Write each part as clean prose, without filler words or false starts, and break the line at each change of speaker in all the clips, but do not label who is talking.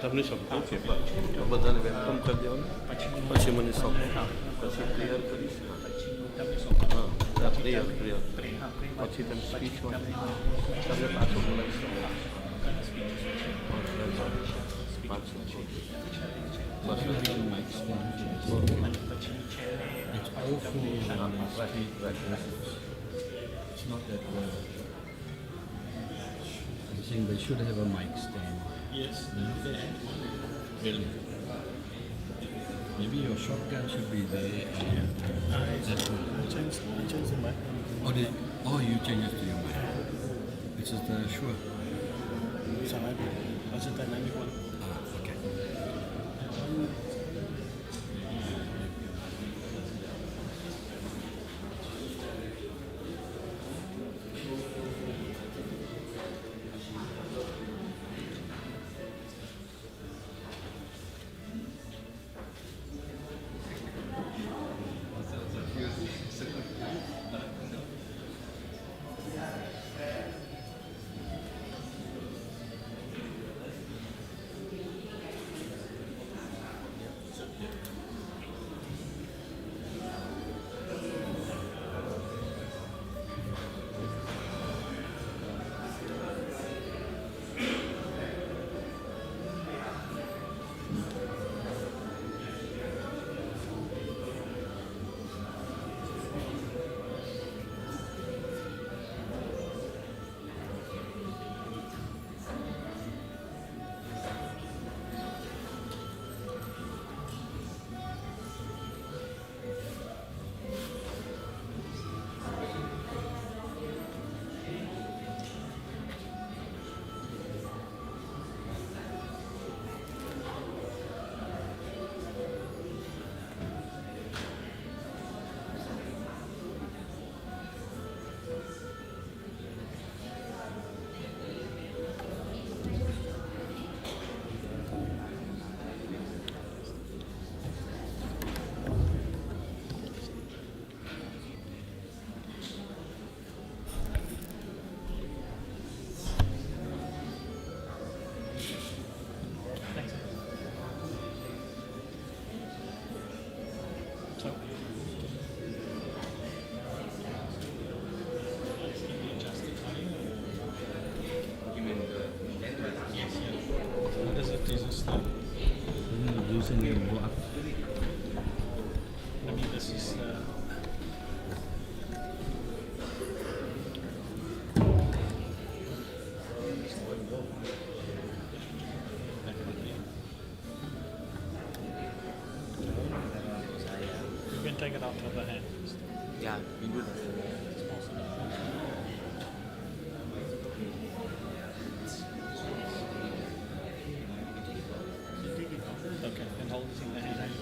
તમને શબ્દો છે બધાને વેલકમ કરી દેવાનું પછી મને શબ્દ પછી ક્લિયર કરીશ હા ક્લિયર પછી તમે સ્પીચમાં તમને પાછું બોલાવીશ
They should have a mic stand.
Yes.
Really? Maybe your shotgun should be there and that one.
Change the mic.
You change it to your mic. This is the Shure.
It's a hybrid. That's a dynamic one.
Okay.
Using your block. I mean, this is. You can take it out of the hand.
Yeah, we do that.
Okay, and hold it in the hand.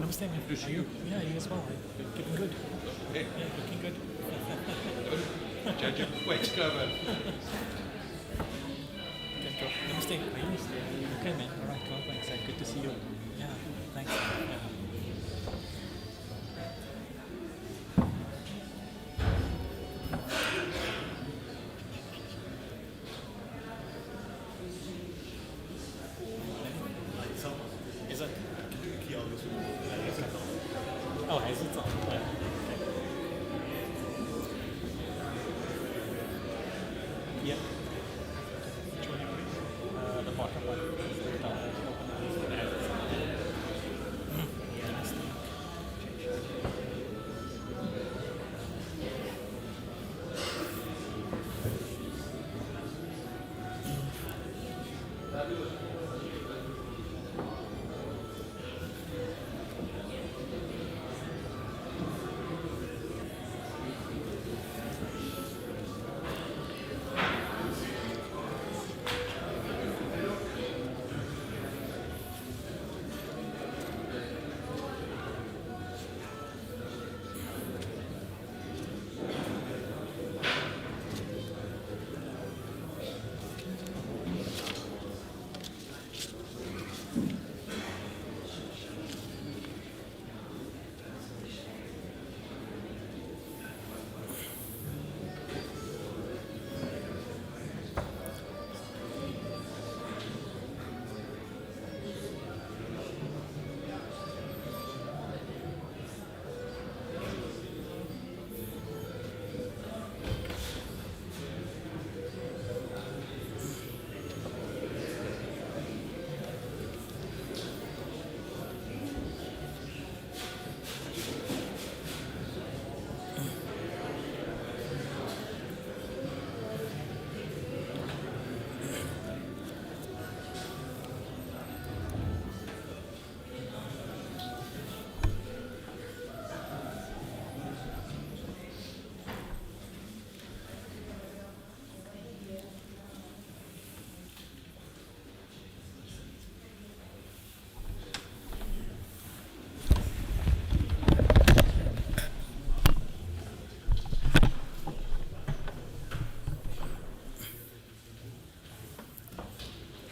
Namaste, man. Good to see you. Yeah, you as well. Looking good.
Hey.
Yeah, looking good.
Judge, wait, go over.
Okay, go. Namaste. Are you? Okay, man. All right, well, thanks. Good to see you. Yeah, thanks. Yeah. Is it? Oh, is it on? Yeah. Yeah. Which one you want? The bottom one. The top.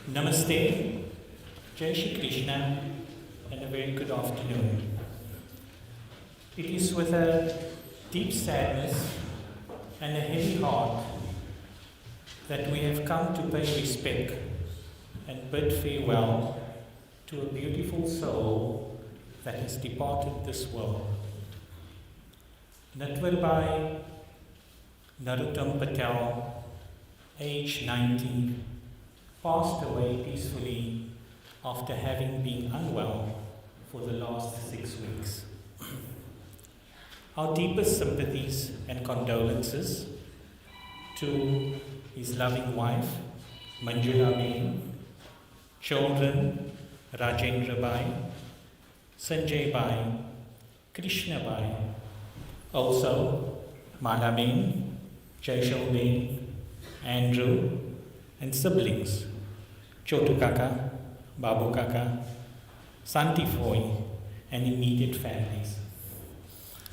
Namaste, Jai Shri Krishna, and a very good afternoon. It is with a deep sadness and a heavy heart that we have come to pay respect and bid farewell to a beautiful soul that has departed this world. Natverbhai Narotam Patel, age 90, passed away peacefully after having been unwell for the last 6 weeks. Our deepest sympathies and condolences to his loving wife, Manjula Bain, children, Rajendra Bai, Sanjay Bai, Krishna Bai, also Mala Bain, Jaishal Bain, Andrew, and siblings, Chotu Kaka, Babu Kaka, Santi Foy, and immediate families.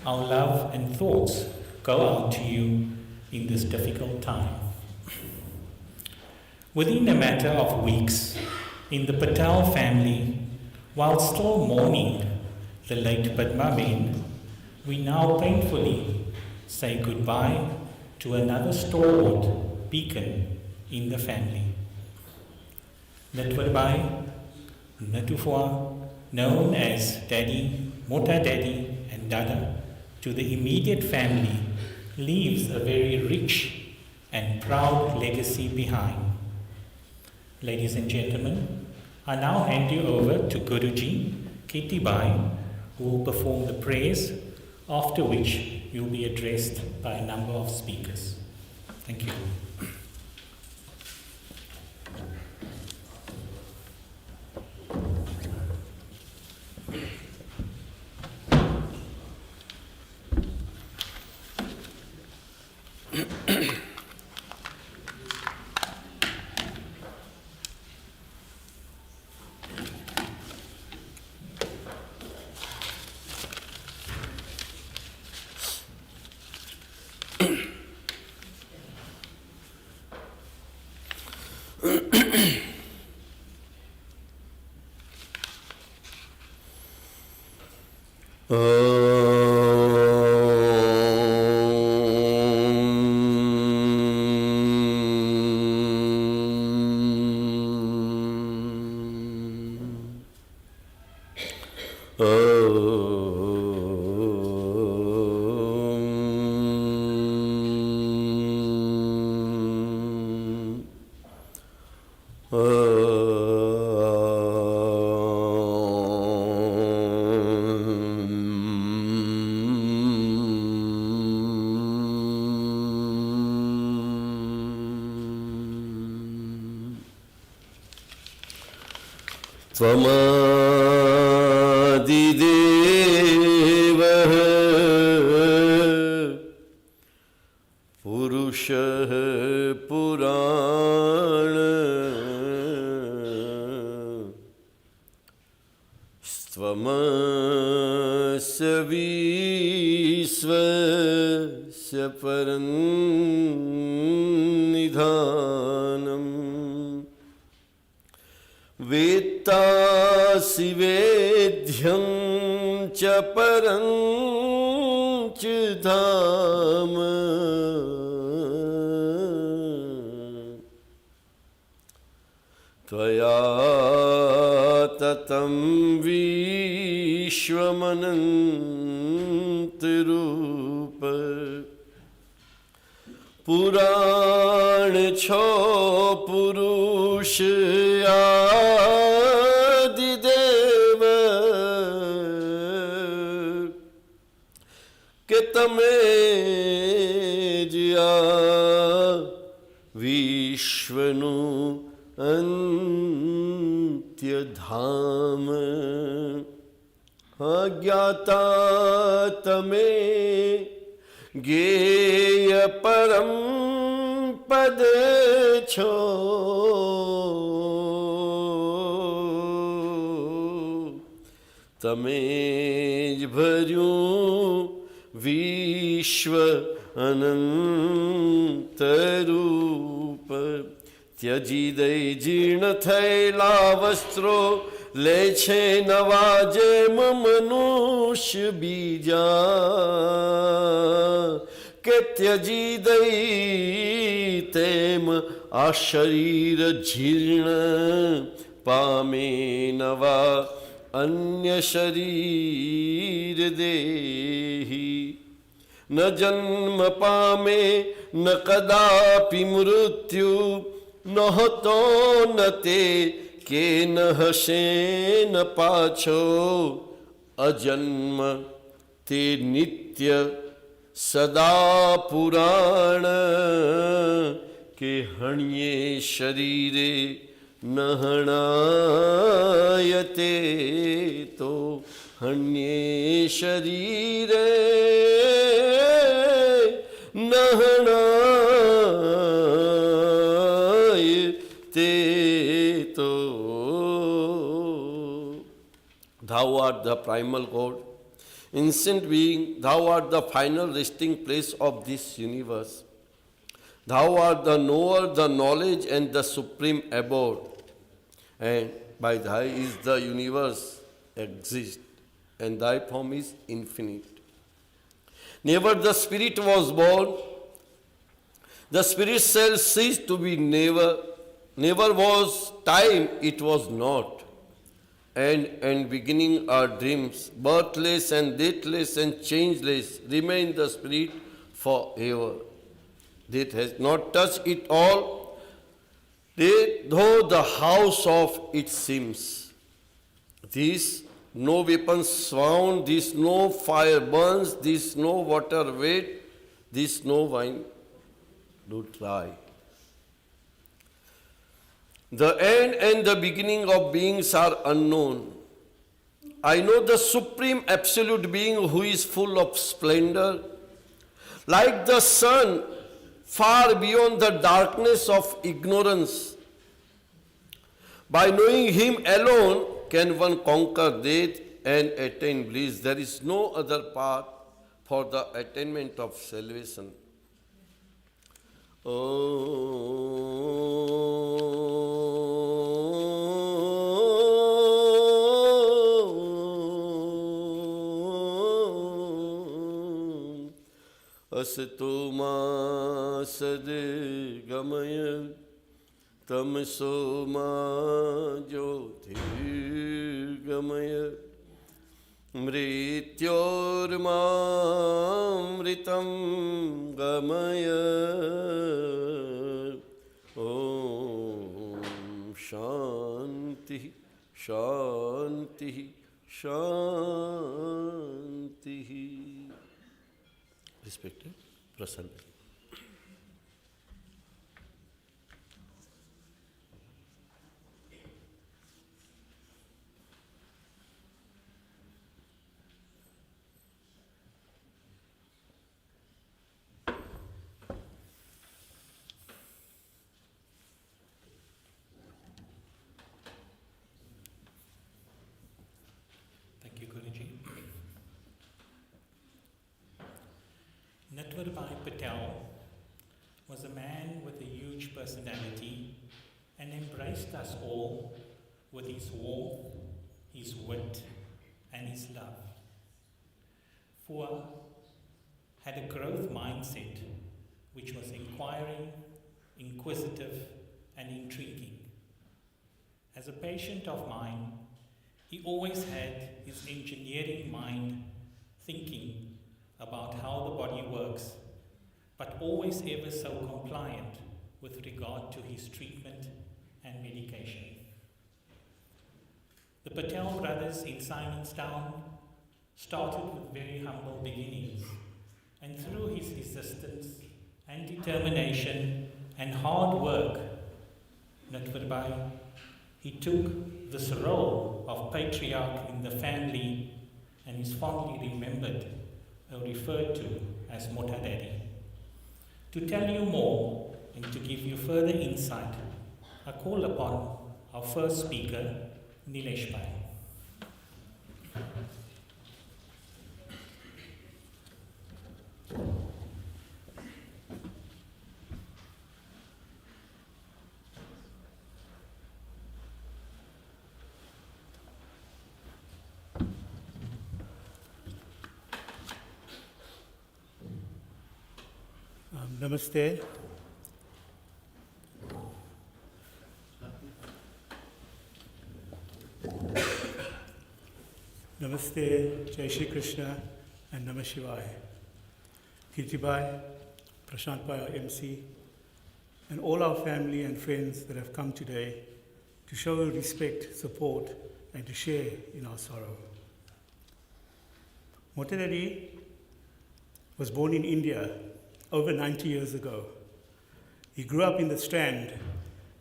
Our love and thoughts go out to you in this difficult time. Within a matter of weeks, in the Patel family, while still mourning the late Padmaben, we now painfully say goodbye to another stalwart beacon in the family. Natverbhai, Natufua, known as Daddy, Mota Daddy, and Dada, to the immediate family, leaves a very rich and proud legacy behind. Ladies and gentlemen, I now hand you over to Guruji, Ketibai, who will perform the prayers, after which you will be addressed by a number of speakers. Thank you.
त्वमादिदेवः पुरुषः पुराण त्वमस्य विश्वस्य परन्निधानम् वेत्तासि वेद्यं च परं च धाम त्वया ततं विश्वमनन्तरूप पुराण छो पुरुष आदिदेव के तमे ज्या विश्वनु अंत्यधाम अज्ञाता तमे ज्ञेय परम पद छो तमेज भर्યું વિશ્વ અનંત રૂપ ત્યજી દઈ જીર્ણ થયેલા વસ્ત્રો લે છે નવા જેમ મનુષ્ય બીજા કે ત્યજી દઈ તેમ આ શરીર જીર્ણ પામે નવા अन्य शरीर देहि न जन्म पामे न कदापि मृत्यु न होतो न ते के न हसे न पाछो अजन्म ते नित्य सदा पुराण के हणिये शरीरे नहणायते तो हन्ये शरीरे नहणायते तो Thou art the primal God, instant being, thou art the final resting place of this universe. Thou art the knower, the knowledge and the supreme abode. And by thy is the universe exist, and thy form is infinite. Never the spirit was born, the spirit shall cease to be never. Never was time, it was not. And beginning are dreams, birthless and deathless and changeless, remain the spirit forever. That has not touched it all, though the house of it seems. This no weapons found, this no fire burns, this no water wet, this no wine do try. The end and the beginning of beings are unknown. I know the supreme absolute being who is full of splendor, like the sun, far beyond the darkness of ignorance. By knowing him alone can one conquer death and attain bliss. There is no other path for the attainment of salvation. Oh. असतो मा सद्गमय तमसो मा ज्योतिर्गमय मृत्योर्मामृतं गमय ॐ शांति शांति शांति. Respected Prasanna.
Thank you, Guruji. Natverbhai Patel was a man with a huge personality and embraced us all with his warmth, his wit, and his love. Fua had a growth mindset which was inquiring, inquisitive, and intriguing. As a patient of mine, he always had his engineering mind thinking about how the body works, but always ever so compliant with regard to his treatment and medication. The Patel brothers in Simonstown started with very humble beginnings, and through his resistance and determination and hard work, Natverbhai, he took this role of patriarch in the family and is fondly remembered or referred to as Mota Daddy. To tell you more and to give you further insight, I call upon our first speaker, Nilesh Bhai.
Namaste. Namaste, Jai Shri Krishna, and Namah Shivaya. Kirtibhai, Prashantbhai, our MC, and all our family and friends that have come today to show respect, support, and to share in our sorrow. Mota Daddy was born in India over 90 years ago. He grew up in the Strand,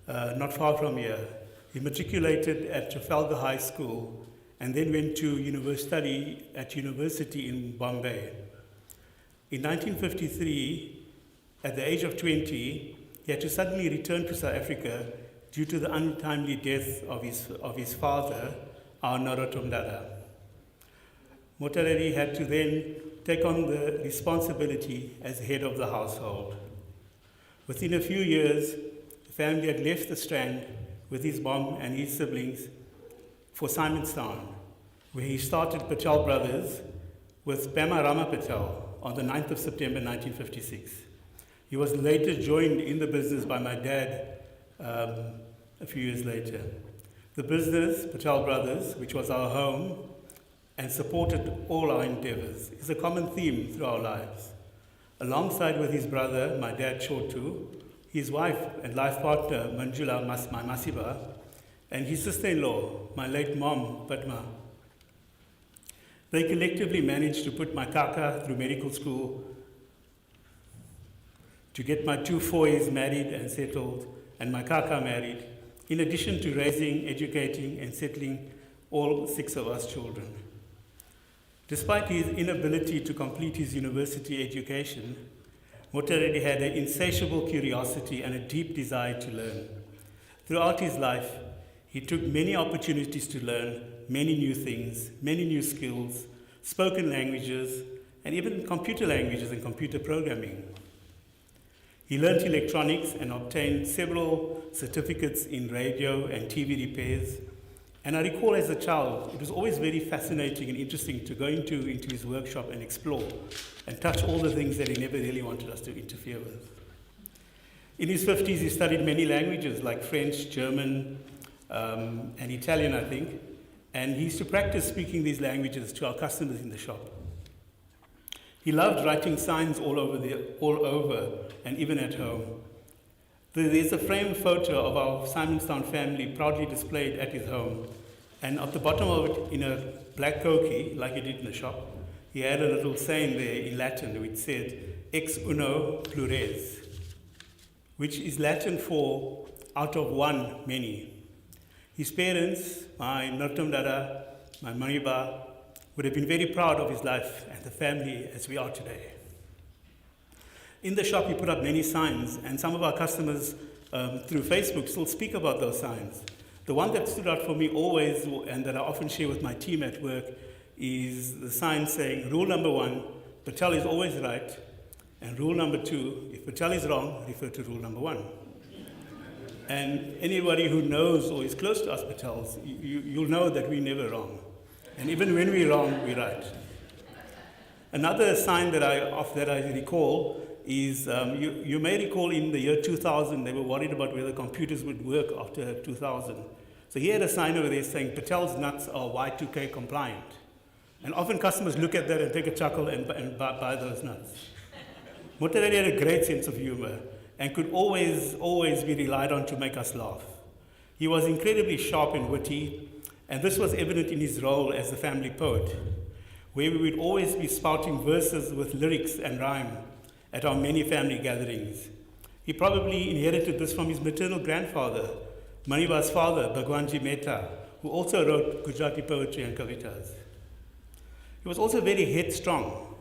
not far from here. He matriculated at Trafalgar High School and then went to study at university in Bombay. In 1953, at the age of 20, he had to suddenly return to South Africa due to the untimely death of his father, our Narotam Dada. Mota Daddy had to then take on the responsibility as head of the household. Within a few years, the family had left the Strand with his mom and his siblings for Simonstown, where he started Patel Brothers with Pema Rama Patel on the 9th of September 1956. He was later joined in the business by my dad a few years later. The business, Patel Brothers, which was our home, and supported all our endeavors, is a common theme through our lives. Alongside with his brother, my dad Chotu, his wife and life partner, Manjula, my Masiba, and his sister-in-law, my late mom, Padma. They collectively managed to put my kaka through medical school, to get my two foys married and settled, and my kaka married, in addition to raising, educating, and settling all 6 of us children. Despite his inability to complete his university education, Mota Daddy had an insatiable curiosity and a deep desire to learn. Throughout his life, he took many opportunities to learn many new things, many new skills, spoken languages, and even computer languages and computer programming. He learned electronics and obtained several certificates in radio and TV repairs. And I recall as a child, it was always very fascinating and interesting to go into his workshop and explore and touch all the things that he never really wanted us to interfere with. In his 50s, he studied many languages like French, German, and Italian, I think. And he used to practice speaking these languages to our customers in the shop. He loved writing signs all over, and even at home. There's a framed photo of our Simonstown family proudly displayed at his home. And at the bottom of it, in a black koki, like he did in the shop, he had a little saying there in Latin which said, ex uno plures, which is Latin for out of one, many. His parents, my Narotam Dada, my Maniba, would have been very proud of his life and the family as we are today. In the shop, he put up many signs, and some of our customers through Facebook still speak about those signs. The one that stood out for me always, and that I often share with my team at work, is the sign saying, rule number 1, Patel is always right, and rule number 2, if Patel is wrong, refer to rule number 1. And anybody who knows or is close to us Patels, you'll know that we're never wrong. And even when we're wrong, we're right. Another sign that I recall is, you may recall in the year 2000, they were worried about whether computers would work after 2000. So he had a sign over there saying, Patel's nuts are Y2K compliant. And often customers look at that and take a chuckle and buy those nuts. Motadadi had a great sense of humor and could always be relied on to make us laugh. He was incredibly sharp and witty, and this was evident in his role as the family poet, where we would always be spouting verses with lyrics and rhyme at our many family gatherings. He probably inherited this from his maternal grandfather, Maniba's father, Bhagwanji Mehta, who also wrote Gujarati poetry and kavitas. He was also very headstrong,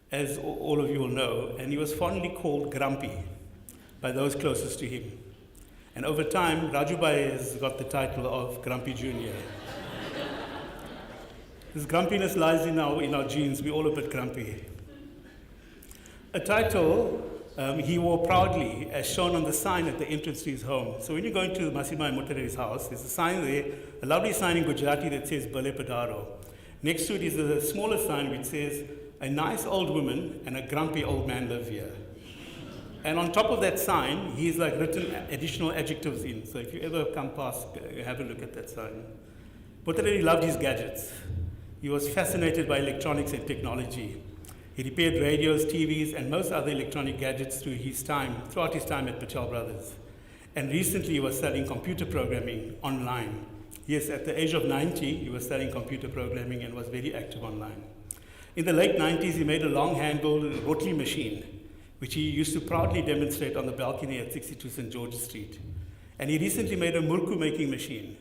as all of you will know, and he was fondly called Grumpy by those closest to him. And over time, Rajubai has got the title of Grumpy Jr. This grumpiness lies in our genes. We're all a bit grumpy. A title he wore proudly, as shown on the sign at the entrance to his home. So when you go into Masima and Motadadi's house, there's a sign there, a lovely sign in Gujarati that says Bale Padaro. Next to it is a smaller sign which says, a nice old woman and a grumpy old man live here. And on top of that sign, he's like written additional adjectives in. So if you ever come past, have a look at that sign. Motadadi loved his gadgets. He was fascinated by electronics and technology. He repaired radios, TVs, and most other electronic gadgets throughout his time at Patel Brothers. And recently he was studying computer programming online. Yes, at the age of 90, he was studying computer programming and was very active online. In the late 90s, he made a long-handled rotary machine, which he used to proudly demonstrate on the balcony at 62 St. George Street. And he recently made a murku making machine.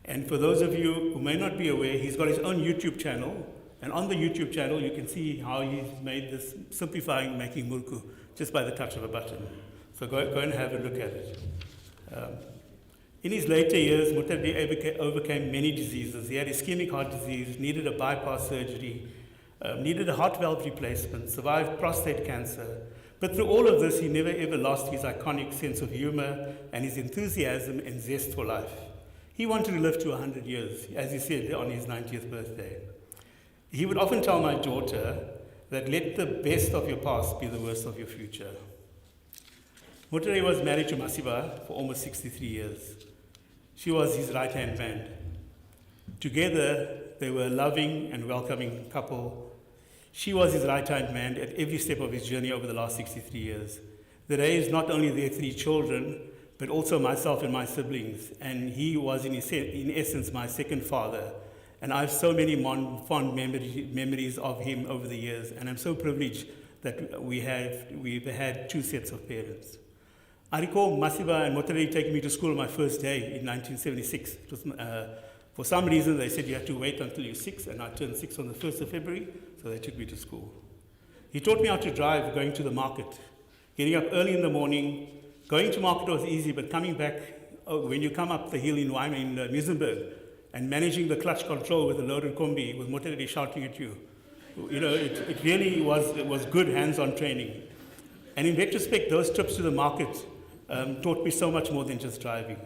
And for those of you who may not be aware, he's got his own YouTube channel. And on the YouTube channel, you can see how he's made this simplifying making murku just by the touch of a button. So go and have a look at it. In his later years, Motadadi overcame many diseases. He had ischemic heart disease, needed a bypass surgery, needed a heart valve replacement, survived prostate cancer. But through all of this, he never ever lost his iconic sense of humor and his enthusiasm and zest for life. He wanted to live to 100 years, as he said on his 90th birthday. He would often tell my daughter that let the best of your past be the worst of your future. Motadadi was married to Masiba for almost 63 years. She was his right-hand man. Together, they were a loving and welcoming couple. She was his right-hand man at every step of his journey over the last 63 years. They raised not only their 3 children, but also myself and my siblings. And he was, in essence, my second father. And I have so many fond memories of him over the years. And I'm so privileged that we've had 2 sets of parents. I recall Masiba and Motadadi taking me to school my first day in 1976. It was, for some reason, they said you had to wait until you're 6, and I turned 6 on the 1st of February, so they took me to school. He taught me how to drive going to the market, getting up early in the morning. Going to market was easy, but coming back, when you come up the hill in Muizenberg, and managing the clutch control with a loaded combi, with Motadadi shouting at you, it really was good hands-on training. And in retrospect, those trips to the market taught me so much more than just driving.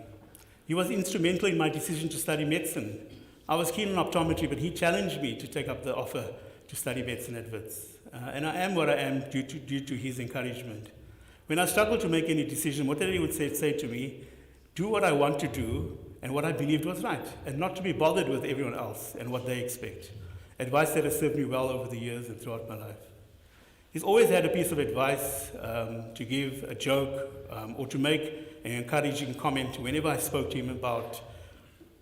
He was instrumental in my decision to study medicine. I was keen on optometry, but he challenged me to take up the offer to study medicine at Wits. And I am what I am due to his encouragement. When I struggled to make any decision, Moteri would say to me, do what I want to do and what I believed was right, and not to be bothered with everyone else and what they expect. Advice that has served me well over the years and throughout my life. He's always had a piece of advice to give, a joke, or to make an encouraging comment whenever I spoke to him about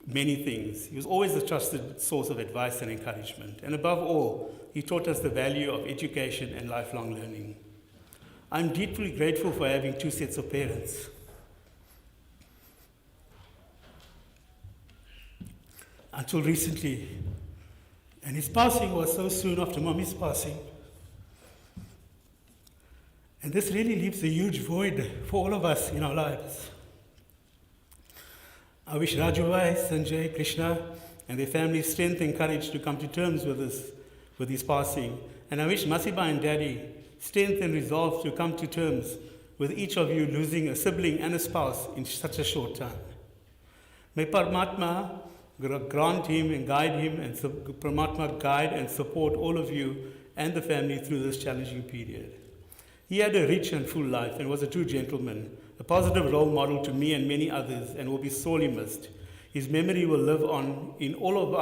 many things. He was always a trusted source of advice and encouragement. And above all, he taught us the value of education and lifelong learning. I'm deeply grateful for having two sets of parents. Until recently. And his passing was so soon after Mommy's passing. And this really leaves a huge void for all of us in our lives. I wish Rajubhai, Sanjay, Krishna, and their families strength and courage to come to terms with his passing. And I wish Masiba and Daddy strength and resolve to come to terms with each of you losing a sibling and a spouse in such a short time. May Paramatma grant him and guide him, and Paramatma guide and support all of you and the family through this challenging period. He had a rich and full life and was a true gentleman, a positive role model to me and many others, and will be sorely missed. His memory will live on in all of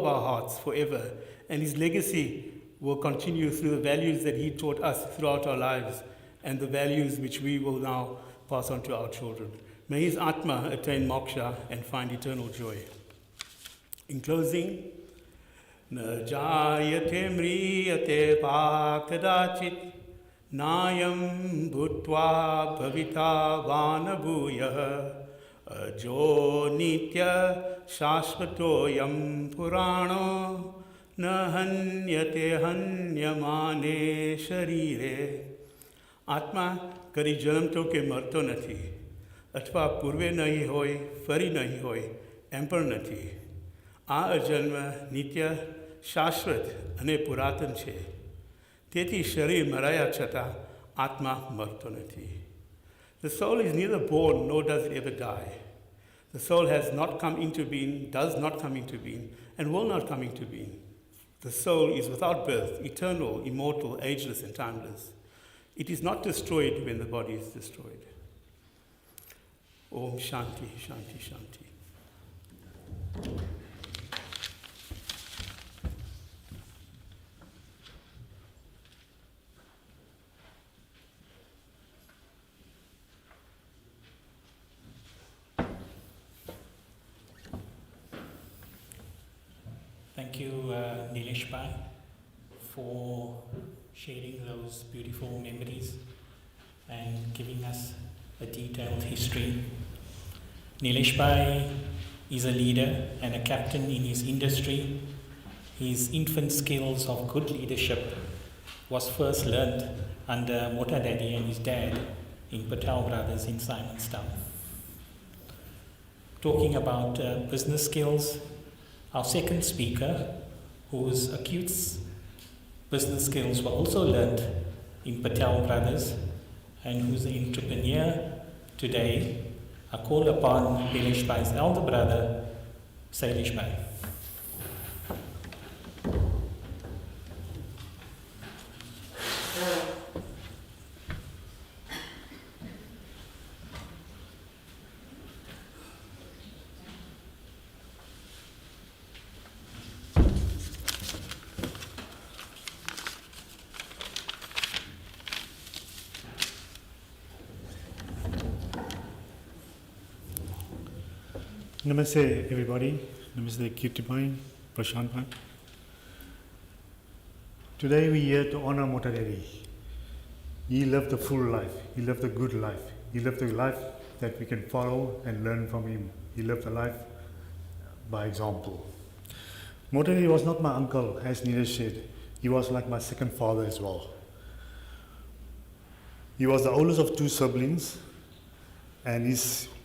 our hearts forever, and his legacy will continue through the values that he taught us throughout our lives and the values which we will now pass on to our children. May his Atma attain moksha and find eternal joy. In closing, Na jayate mriyate pakadachit Nayam bhutva bhavita vanabhuya ajo nitya shashvatoyam purano na hanyate hanyamane sharire. Atma kari janam to ke marto nathi, athva purve nahi hoy, fari nahi hoy, એમ પણ નથી. આ અજન્મ નિત્ય શાશ્વત અને પુરાતન છે. તેથી શરીર મરાયા છતાં આત્મા મરતો નથી. The soul is neither born nor does it ever die. The soul has not come into being, does not come into being, and will not come into being. The soul is without birth, eternal, immortal, ageless, and timeless. It is not destroyed when the body is destroyed. Om Shanti, Shanti, Shanti.
Thank you, Nilesh Bhai, for sharing those beautiful memories and giving us a detailed history. Nilesh Bhai is a leader and a captain in his industry. His infant skills of good leadership was first learned under Mota Daddy and his dad in Patel Brothers in Simonstown. Talking about business skills, our second speaker, whose acute business skills were also learned in Patel Brothers and who's an entrepreneur today, I call upon Nilesh Bhai's elder brother, Sailesh Bhai.
Namaste, everybody. Namaste, Kirti Bhai, Prashant Bhai. Today we're here to honor Mota Daddy. He lived a full life. He lived a good life. He lived a life that we can follow and learn from him. He lived a life by example. Mota Daddy was not my uncle, as Neeraj said. He was like my second father as well. He was the oldest of two siblings, and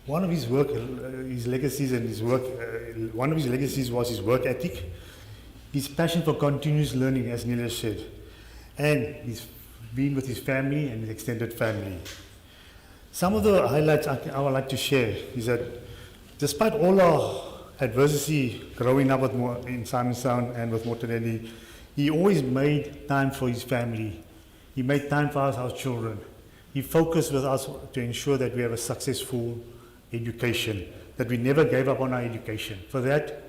one of his legacies was his work ethic, his passion for continuous learning, as Neeraj said, and his being with his family and his extended family. Some of the highlights I would like to share is that Despite all our adversity growing up in Simonstown and with Motadeli, he always made time for his family. He made time for us, our children. He focused with us to ensure that we have a successful education, that we never gave up on our education. For that,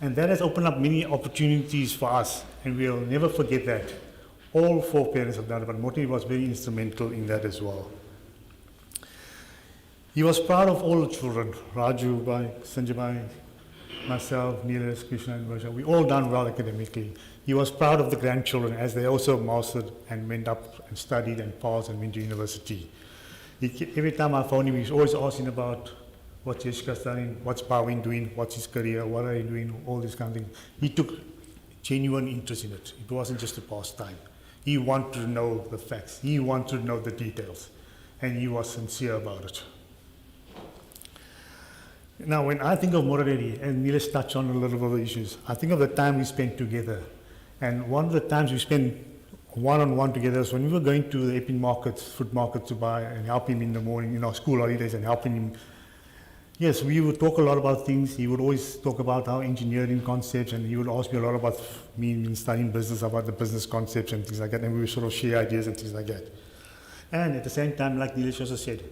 and that has opened up many opportunities for us, and we'll never forget that. All 4 parents have done it, but Moti was very instrumental in that as well. He was proud of all the children, Raju, Sanjay, myself, Neelas, Krishna, and Varsha. We all done well academically. He was proud of the grandchildren as they also mastered and went up and studied and passed and went to university. Every time I phoned him, he was always asking about what's Yeshka studying, what's Bawin doing, what's his career, what are you doing, all these kind of things. He took genuine interest in it. It wasn't just a pastime. He wanted to know the facts. He wanted to know the details. And he was sincere about it. Now, when I think of Moraredi, and Nilesh touched on a little bit of the issues, I think of the time we spent together. And one of the times we spent one-on-one together is when we were going to the Epping markets, food markets to buy and help him in the morning, in our school holidays and helping him. Yes, we would talk a lot about things. He would always talk about our engineering concepts, and he would ask me a lot about me studying business, about the business concepts and things like that, and we would sort of share ideas and things like that. And at the same time, like Nilesh also said,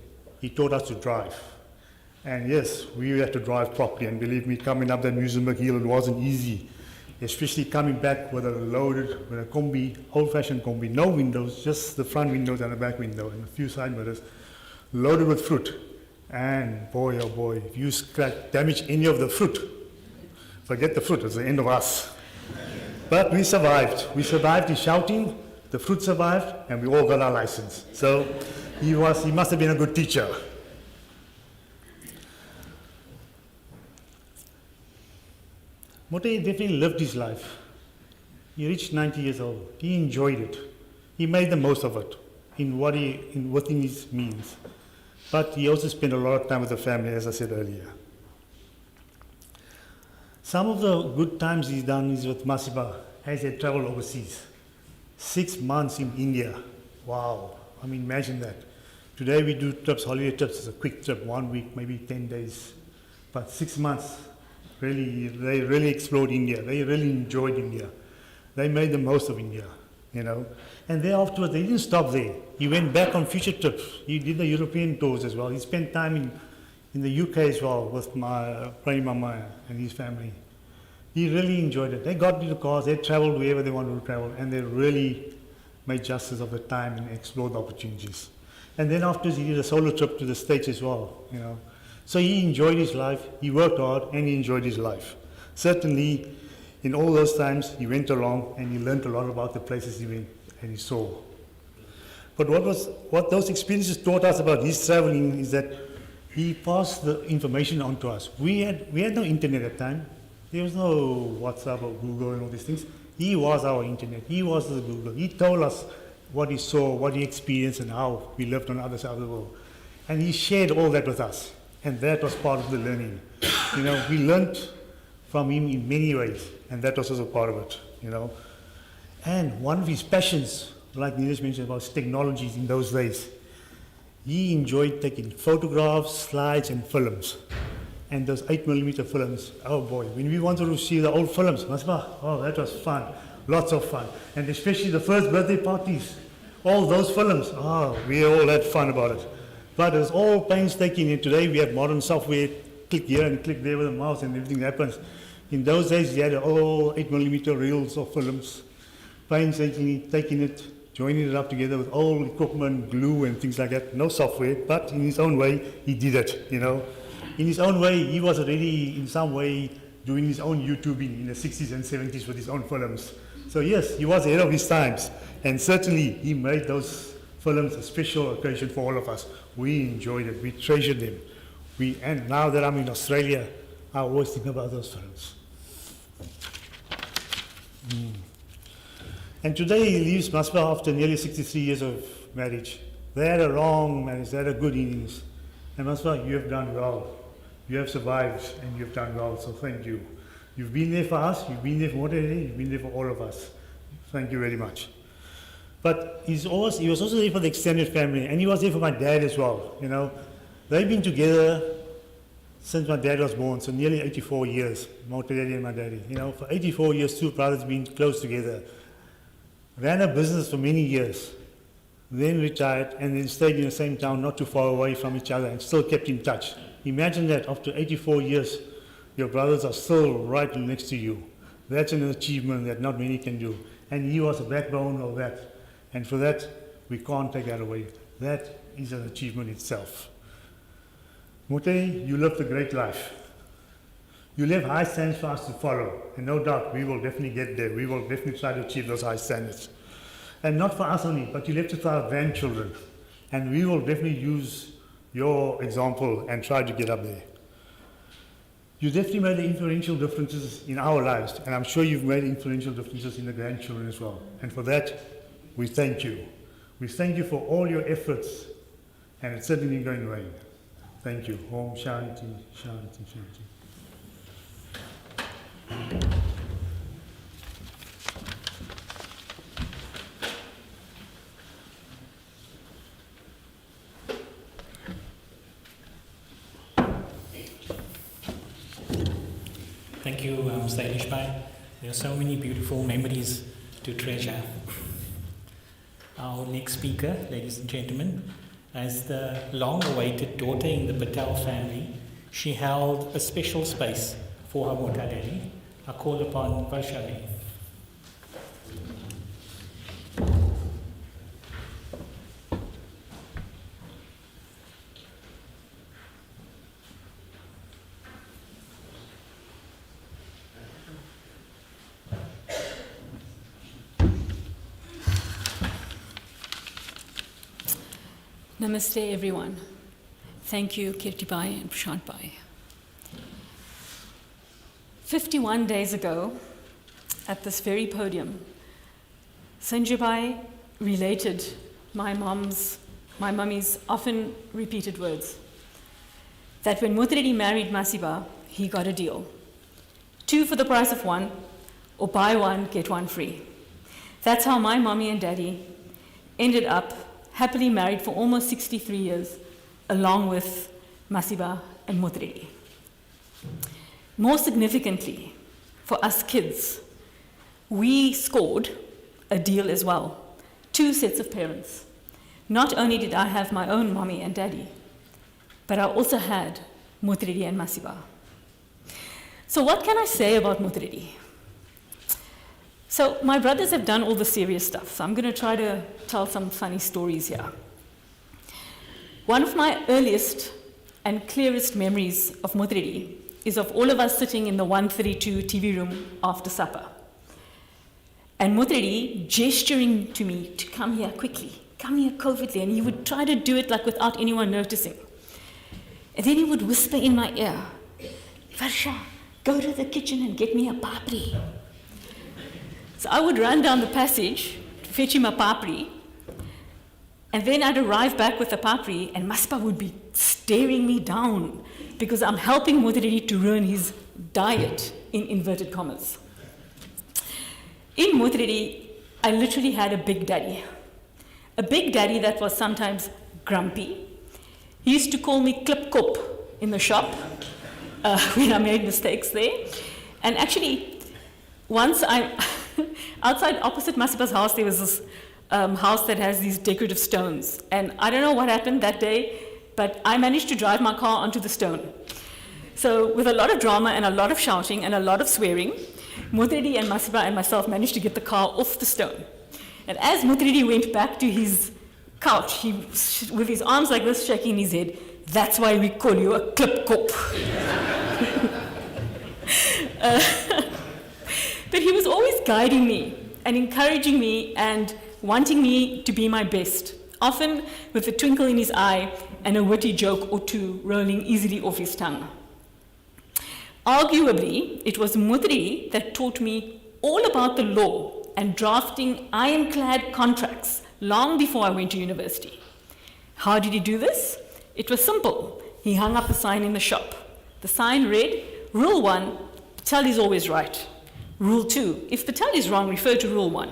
he taught us to drive. And yes, we had to drive properly, and believe me, coming up that Musenberg hill, it wasn't easy. Especially coming back with a combi, old-fashioned combi, no windows, just the front windows and the back window, and a few side mirrors, loaded with fruit. And boy, oh boy, if you damage any of the fruit, forget the fruit, it's the end of us. But we survived. We survived the shouting, the fruit survived, and we all got our license. So he must have been a good teacher. Mote definitely lived his life. He reached 90 years old. He enjoyed it. He made the most of it within his means. But he also spent a lot of time with the family, as I said earlier. Some of the good times he's done is with Masiba, as they travel overseas. 6 months in India. Wow. I mean, imagine that. Today we do trips, holiday trips. It's a quick trip, 1 week, maybe 10 days. But 6 months, they really explored India. They really enjoyed India. They made the most of India, you know. And thereafter, they didn't stop there. He went back on future trips. He did the European tours as well. He spent time in the UK as well with my Prime Mama and his family. He really enjoyed it. They got into the cars, they traveled wherever they wanted to travel, and they really made justice of the time and explored the opportunities. And then afterwards, he did a solo trip to the States as well, you know. So he enjoyed his life, he worked hard, and he enjoyed his life. Certainly, in all those times, he went along and he learned a lot about the places he went and he saw. But what those experiences taught us about his traveling is that he passed the information on to us. We had no internet at the time. There was no WhatsApp or Google and all these things. He was our internet. He was the Google. He told us what he saw, what he experienced, and how we lived on the other side of the world. And he shared all that with us. And that was part of the learning. You know, we learned from him in many ways, and that was also part of it, you know. And one of his passions, like Nilesh mentioned about technologies in those days, he enjoyed taking photographs, slides, and films. And those 8mm films, oh boy, when we wanted to see the old films, oh, that was fun, lots of fun. And especially the first birthday parties, all those films, we all had fun about it. But it was all painstaking, and today we have modern software, click here and click there with a mouse and everything happens. In those days, you had all 8mm reels of films, painstakingly taking it, joining it up together with old equipment, glue and things like that. No software, but in his own way, he did it, you know. In his own way, he was already in some way doing his own YouTubing in the 60s and 70s with his own films. So yes, he was ahead of his times, and certainly he made those films a special occasion for all of us. We enjoyed it, we treasured them. And now that I'm in Australia, I always think about those films. And today he leaves Maspa after nearly 63 years of marriage. They had a long marriage, they had a good innings. And Maspa, you have done well. You have survived and you've done well, so thank you. You've been there for us, you've been there for Motadeli, you've been there for all of us. Thank you very much. But he was also there for the extended family, and he was there for my dad as well, you know. They've been together since my dad was born, so nearly 84 years, Mota Daddy and my daddy. You know, for 84 years, two brothers been close together. Ran a business for many years, then retired, and then stayed in the same town, not too far away from each other, and still kept in touch. Imagine that, after 84 years, your brothers are still right next to you. That's an achievement that not many can do. And he was a backbone of that. And for that, we can't take that away. That is an achievement itself. Mote, you lived a great life. You left high standards for us to follow. And no doubt, we will definitely get there. We will definitely try to achieve those high standards. And not for us only, but you left it for our grandchildren. And we will definitely use your example and try to get up there. You definitely made the influential differences in our lives, and I'm sure you've made influential differences in the grandchildren as well. And for that, we thank you. We thank you for all your efforts, and it's certainly going to rain. Thank you. Om Shanti, Shanti, Shanti.
Thank you, Sailishbhai. There are so many beautiful memories to treasure. Our next speaker, ladies and gentlemen, as the long-awaited daughter in the Patel family, she held a special space for her Mota Daddy. I call upon Vaishali.
Namaste everyone. Thank you Kirtibhai and Prashantbhai. 51 days ago, at this very podium, Sanjibhai related my mummy's often repeated words, that when Muthiredi married Masiba, he got a deal. 2 for the price of 1, or buy 1, get 1 free. That's how my mommy and daddy ended up happily married for almost 63 years, along with Masiba and Muthiredi. More significantly, for us kids, we scored a deal as well. 2 sets of parents. Not only did I have my own mommy and daddy, but I also had Muthiredi and Masiba. So what can I say about Muthiredi? So my brothers have done all the serious stuff, so I'm going to try to tell some funny stories here. One of my earliest and clearest memories of Muthiredi is of all of us sitting in the 132 TV room after supper. And Muthiredi gesturing to me to come here quickly, come here covertly, and he would try to do it like without anyone noticing. And then he would whisper in my ear, Varsha, go to the kitchen and get me a papri. So I would run down the passage to fetch him a papri, and then I'd arrive back with the papri, and Masiba would be staring me down because I'm helping Muthiredi to ruin his diet, in inverted commas. In Muthiredi, I literally had a big daddy that was sometimes grumpy. He used to call me klipkop in the shop when I made mistakes there. And actually, once outside opposite Masiba's house, there was this house that has these decorative stones. And I don't know what happened that day, but I managed to drive my car onto the stone. So with a lot of drama and a lot of shouting and a lot of swearing, Muthiredi and Masiba and myself managed to get the car off the stone. And as Muthiredi went back to his couch, he, with his arms like this, shaking his head, that's why we call you a klipkop. But he was always guiding me and encouraging me and wanting me to be my best, often with a twinkle in his eye and a witty joke or two rolling easily off his tongue. Arguably, it was Muthiredi that taught me all about the law and drafting ironclad contracts long before I went to university. How did he do this? It was simple. He hung up a sign in the shop. The sign read, Rule 1, Patel is always right. Rule 2, if Patel is wrong, refer to Rule 1.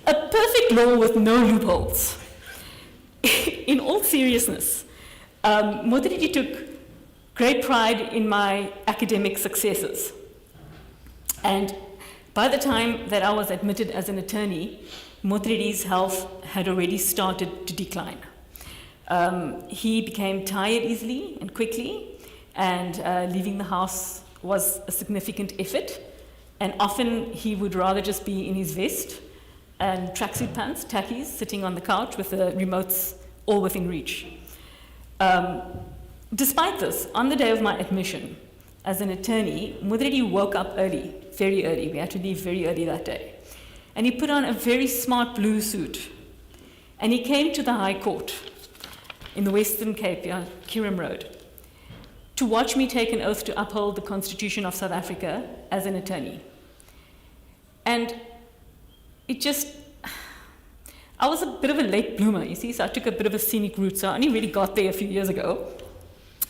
A perfect law with no loopholes. In all seriousness, Muthiredi took great pride in my academic successes. And by the time that I was admitted as an attorney, Motredi's health had already started to decline. He became tired easily and quickly, and leaving the house was a significant effort. And often he would rather just be in his vest and tracksuit pants, tackies, sitting on the couch with the remotes all within reach. Despite this, on the day of my admission as an attorney, Motredi woke up early, very early. We had to leave very early that day. And he put on a very smart blue suit. And he came to the High Court in the Western Cape, Kirim Road, to watch me take an oath to uphold the Constitution of South Africa as an attorney. And it just, I was a bit of a late bloomer, you see, so I took a bit of a scenic route, so I only really got there a few years ago.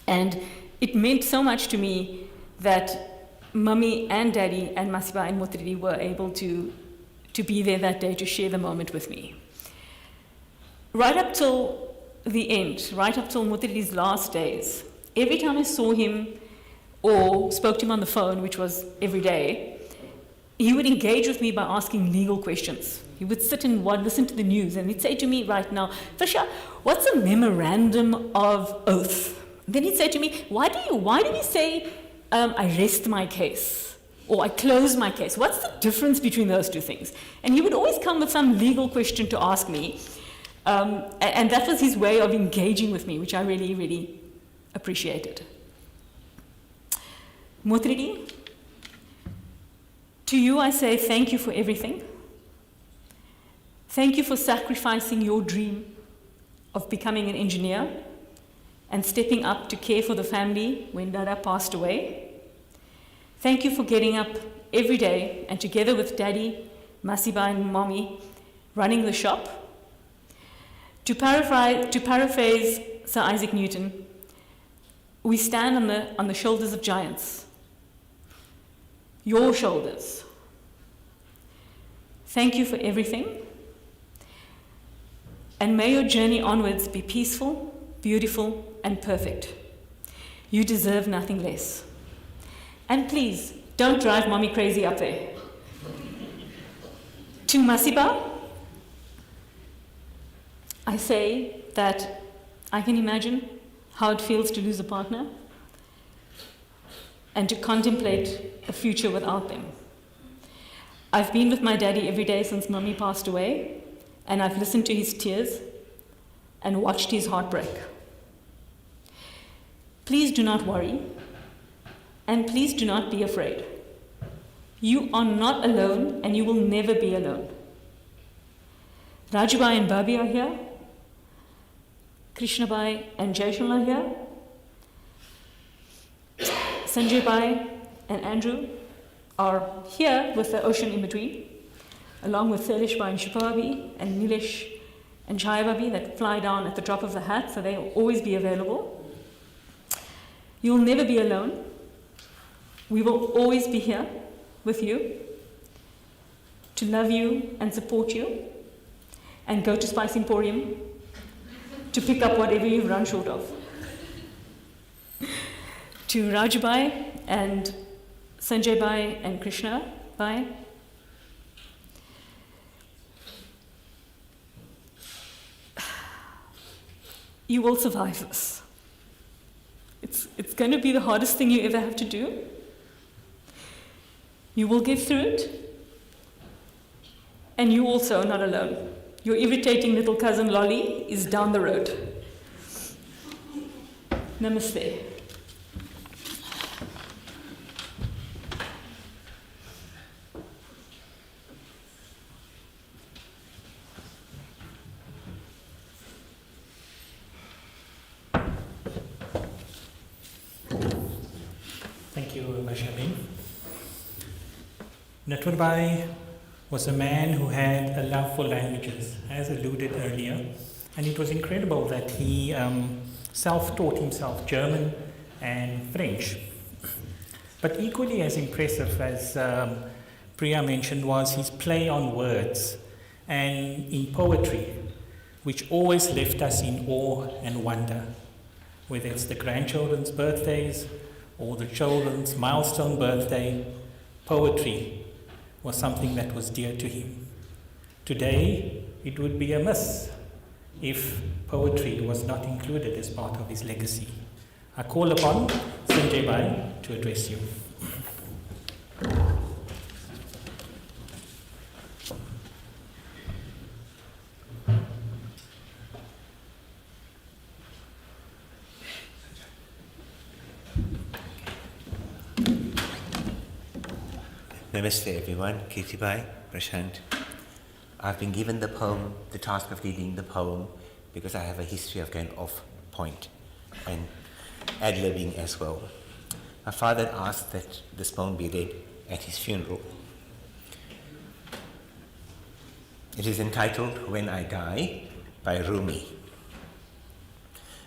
And it meant so much to me that Mummy and Daddy and Masiba and Motredi were able to be there that day to share the moment with me. Right up till the end, right up till Motredi's last days, every time I saw him or spoke to him on the phone, which was every day, he would engage with me by asking legal questions. He would sit and listen to the news, and he'd say to me right now, Trisha, what's a memorandum of oath? Then he'd say to me, why do you say, I rest my case, or I close my case? What's the difference between those two things? And he would always come with some legal question to ask me, and that was his way of engaging with me, which I really, really appreciated. Motredi, to you I say thank you for everything. Thank you for sacrificing your dream of becoming an engineer and stepping up to care for the family when Dada passed away. Thank you for getting up every day and together with Daddy, Masiba and Mommy, running the shop. To paraphrase Sir Isaac Newton, we stand on the shoulders of giants. Your shoulders. Thank you for everything. And may your journey onwards be peaceful, beautiful, and perfect. You deserve nothing less. And please, don't drive Mommy crazy up there. To Masiba, I say that I can imagine how it feels to lose a partner and to contemplate a future without them. I've been with my daddy every day since Mummy passed away, and I've listened to his tears and watched his heartbreak. Please do not worry, and please do not be afraid. You are not alone, and you will never be alone. Rajubai and Babi are here. Krishnabai and Jaishal are here. Sanjay Bhai and Andrew are here with the ocean in between, along with Salish Bhai and Shipababi and Nilesh and Chayababi that fly down at the drop of the hat, so they'll always be available. You'll never be alone. We will always be here with you to love you and support you, and go to Spice Emporium to pick up whatever you've run short of. To Rajubai and Sanjay Bhai and Krishna Bhai, you will survive this. It's going to be the hardest thing you ever have to do. You will get through it, and you also are not alone. Your irritating little cousin Lolly is down the road. Namaste.
Thank you, Mashabin. Natverbhai was a man who had a love for languages, as alluded earlier, and it was incredible that he self-taught himself German and French. But equally as impressive, as Priya mentioned, was his play on words and in poetry, which always left us in awe and wonder. whether it's the grandchildren's birthdays or the children's milestone birthday, poetry was something that was dear to him. Today, it would be a miss if poetry was not included as part of his legacy. I call upon Natverbhai to address you.
Namaste everyone, Kirtibai, Prashant. I've been given the poem, the task of reading the poem, because I have a history of going off point and ad-libbing as well. My father asked that this poem be read at his funeral. It is entitled When I Die by Rumi.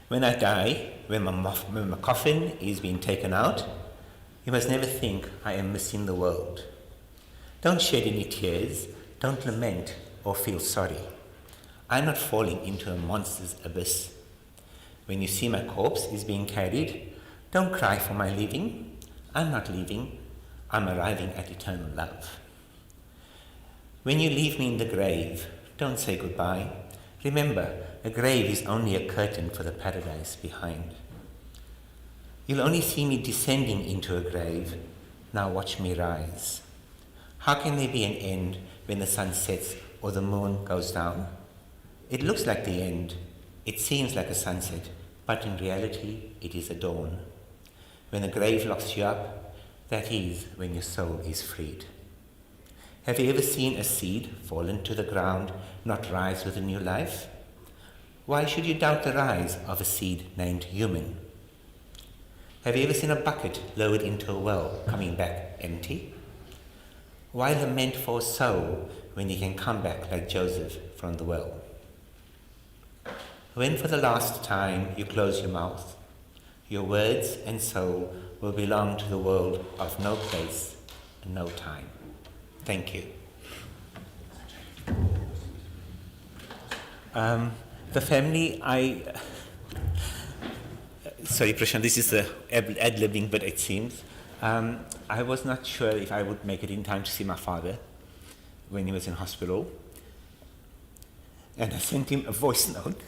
When I die, when my coffin is being taken out, you must never think I am missing the world. Don't shed any tears, don't lament or feel sorry. I'm not falling into a monster's abyss. When you see my corpse is being carried, don't cry for my leaving. I'm not leaving, I'm arriving at eternal love. When you leave me in the grave, don't say goodbye. Remember, a grave is only a curtain for the paradise behind. You'll only see me descending into a grave. Now watch me rise. How can there be an end when the sun sets or the moon goes down? It looks like the end. It seems like a sunset, but in reality, it is a dawn. When the grave locks you up, that is when your soul is freed. Have you ever seen a seed fallen to the ground, not rise with a new life? Why should you doubt the rise of a seed named human? Have you ever seen a bucket lowered into a well coming back empty? Why lament for a soul when you can come back like Joseph from the well? When for the last time you close your mouth, your words and soul will belong to the world of no place and no time. Thank you. The family, sorry Prashant, this is ad-libbing, but it seems. I was not sure if I would make it in time to see my father when he was in hospital. And I sent him a voice note.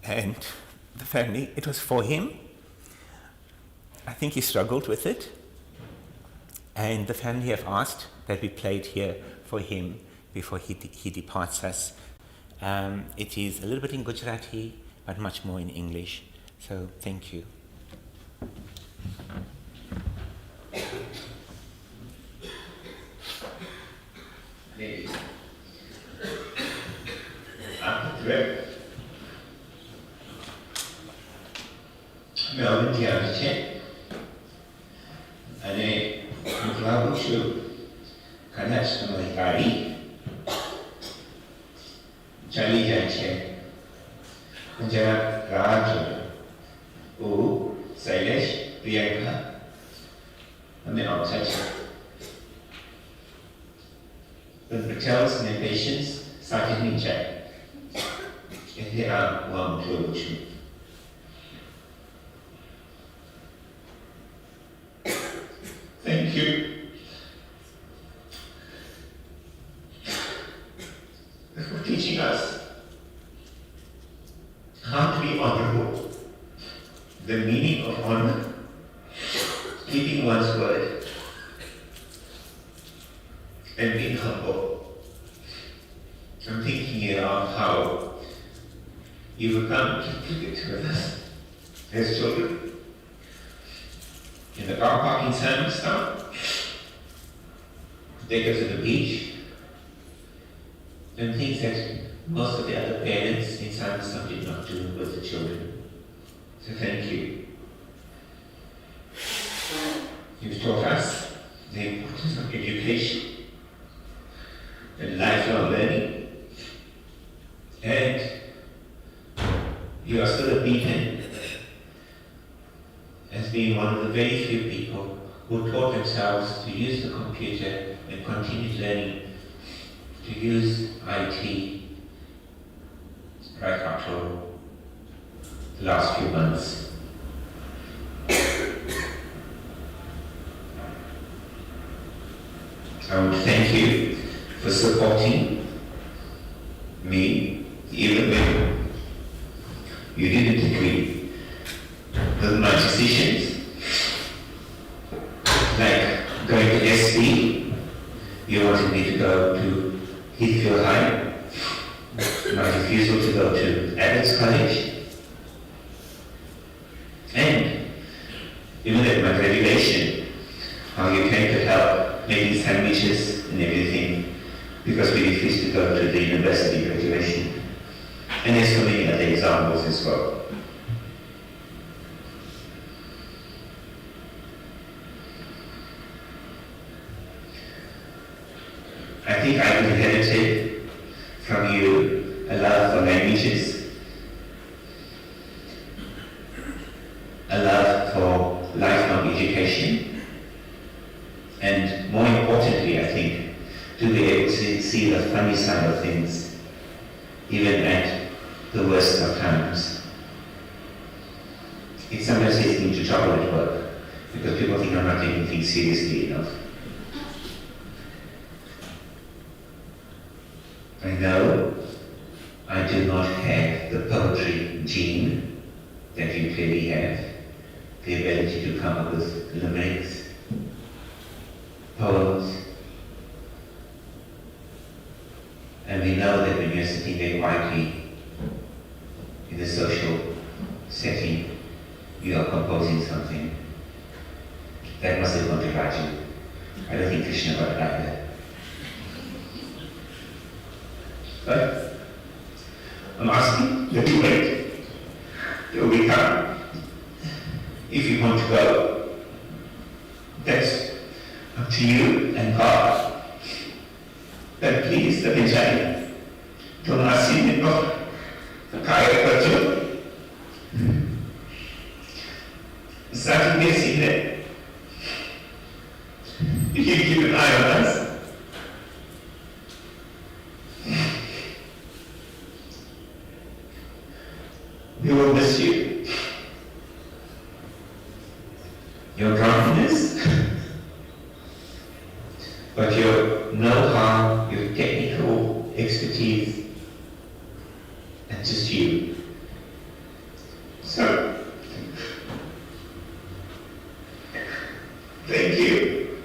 And the family, it was for him. I think he struggled with it. And the family have asked that we play it here for him before he departs us. It is a little bit in Gujarati, but much more in English. So thank you.
Melvin છે અને હું લાગુ છું કદાચ તમારી ગાડી ચાલી જાય છે હું જરા રાહ જોઉં શૈલેષ પ્રિયંકા અમે આવતા છે But Patel's and their patients started in check. And they are one to Thank you. For teaching us how to be honorable, the meaning of honor, keeping one's word, and being humble. I'm thinking here of how you would come to cricket with us as children in the car park in Sandstown, take us to the beach, and things that most of the other parents in Sandstown did not do with the children. So thank you. You've taught us the importance of education and lifelong learning, and you are still a beacon as being one of the very few people who taught themselves to use the computer and continued learning to use IT right up till the last few months. I want to thank you for supporting me, even when you didn't agree with my decisions, like going to SB. You wanted me to go to Heathfield High. My refusal to go to Abbott's College. And even at my graduation, how you came to help making sandwiches and everything because we refused to go to the university graduation. And there's so many other examples as well. I think I inherited from you a love for languages, a love for lifelong education, and more importantly, I think, to be able to see the funny side of things, even at the worst of times. It sometimes gets me into trouble at work, because people think I'm not taking things seriously enough. I know I do not have the poetry gene that you clearly have, the ability to come up with limericks, poems. And we know that when you're sitting there quietly in the social setting, you are composing something. That must have gone to Raju. I don't think Krishna got it either. But I'm asking that you wait till we come. If you want to go, that's up to you and God. But please, the Vijay, don't ask him about Kaya Patel. Starting guessing that you can keep an eye on us. We will miss you. Your drunkenness, but your know-how, your technical expertise, and just you. So, thank you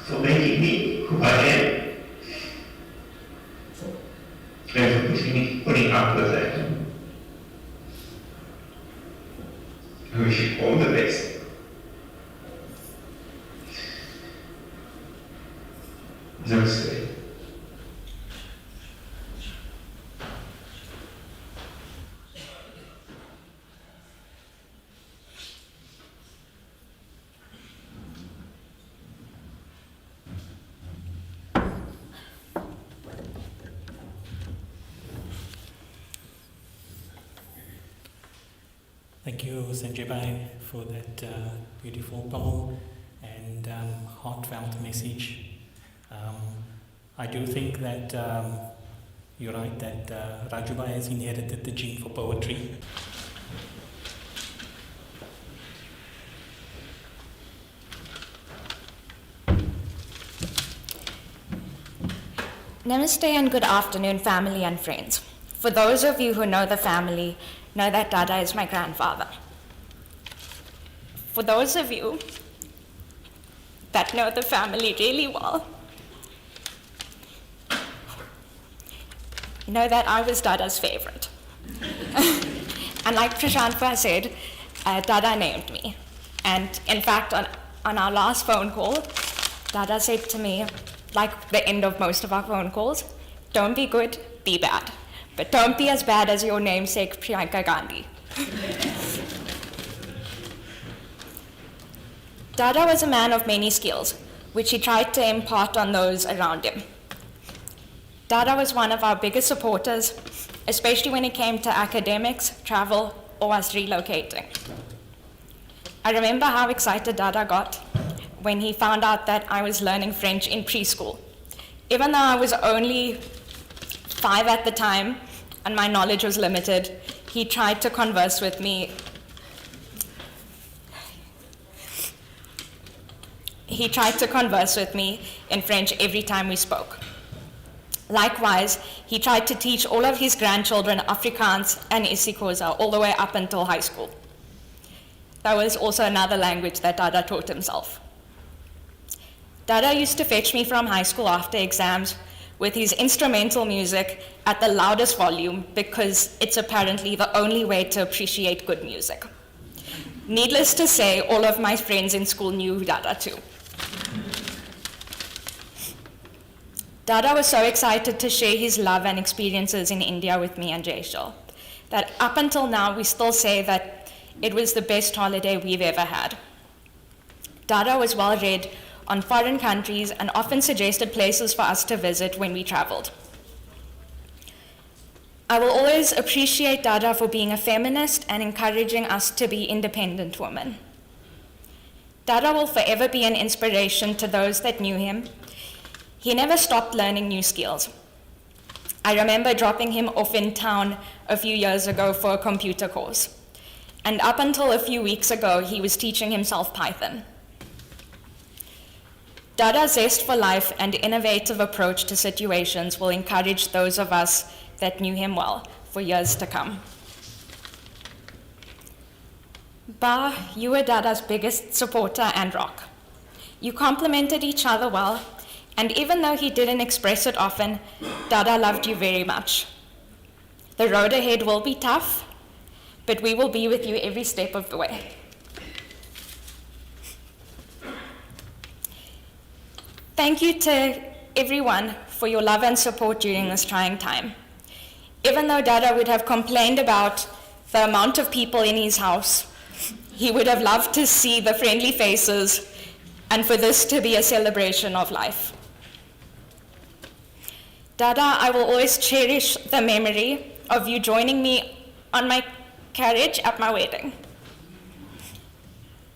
for making me who I am. And for putting up with that. I wish you all the best. Namaste.
Thank you, Sanjay, for that beautiful poem and heartfelt message. I do think that you're right that Rajubai has inherited the gene for poetry.
Namaste and good afternoon, family and friends. For those of you who know the family, know that Dada is my grandfather. For those of you that know the family really well, you know that I was Dada's favorite. And like Prashantva said, Dada named me. And in fact, on our last phone call, Dada said to me, like the end of most of our phone calls, don't be good, be bad. But don't be as bad as your namesake, Priyanka Gandhi. Dada was a man of many skills, which he tried to impart on those around him. Dada was one of our biggest supporters, especially when it came to academics, travel, or us relocating. I remember how excited Dada got when he found out that I was learning French in preschool. Even though I was only 5 at the time and my knowledge was limited, he tried to converse with me. he tried to converse with me in French every time we spoke. Likewise, he tried to teach all of his grandchildren Afrikaans and isiXhosa all the way up until high school. That was also another language that Dada taught himself. Dada used to fetch me from high school after exams with his instrumental music at the loudest volume because it's apparently the only way to appreciate good music. Needless to say, all of my friends in school knew Dada too. Dada was so excited to share his love and experiences in India with me and Jaishal that up until now we still say that it was the best holiday we've ever had. Dada was well read on foreign countries and often suggested places for us to visit when we traveled. I will always appreciate Dada for being a feminist and encouraging us to be independent women. Dada will forever be an inspiration to those that knew him. He never stopped learning new skills. I remember dropping him off in town a few years ago for a computer course. And up until a few weeks ago, he was teaching himself Python. Dada's zest for life and innovative approach to situations will encourage those of us that knew him well for years to come. Ba, you were Dada's biggest supporter and rock. You complemented each other well, and even though he didn't express it often, Dada loved you very much. The road ahead will be tough, but we will be with you every step of the way. Thank you to everyone for your love and support during this trying time. Even though Dada would have complained about the amount of people in his house, he would have loved to see the friendly faces and for this to be a celebration of life. Dada, I will always cherish the memory of you joining me on my carriage at my wedding,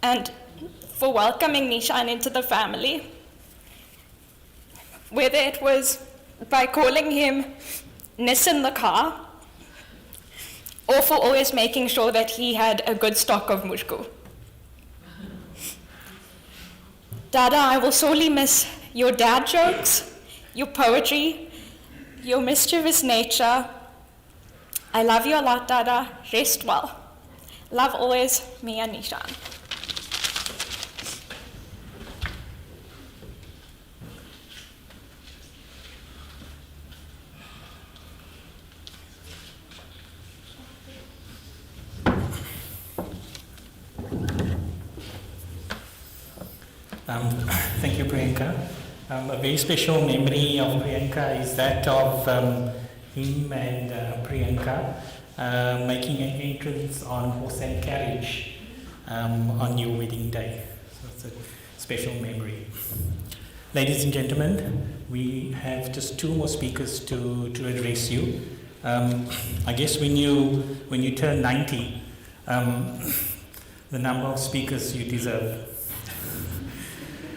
and for welcoming Nishan into the family, whether it was by calling him Nis in the car, or for always making sure that he had a good stock of mushku. Dada, I will sorely miss your dad jokes, your poetry, your mischievous nature. I love you a lot, Dada. Rest well. Love always, me and Nishan.
Thank you, Priyanka. A very special memory of Priyanka is that of him and Priyanka making an entrance on horse and carriage on your wedding day. So it's a special memory. Ladies and gentlemen, we have just two more speakers to address you. I guess when you turn 90, the number of speakers you deserve.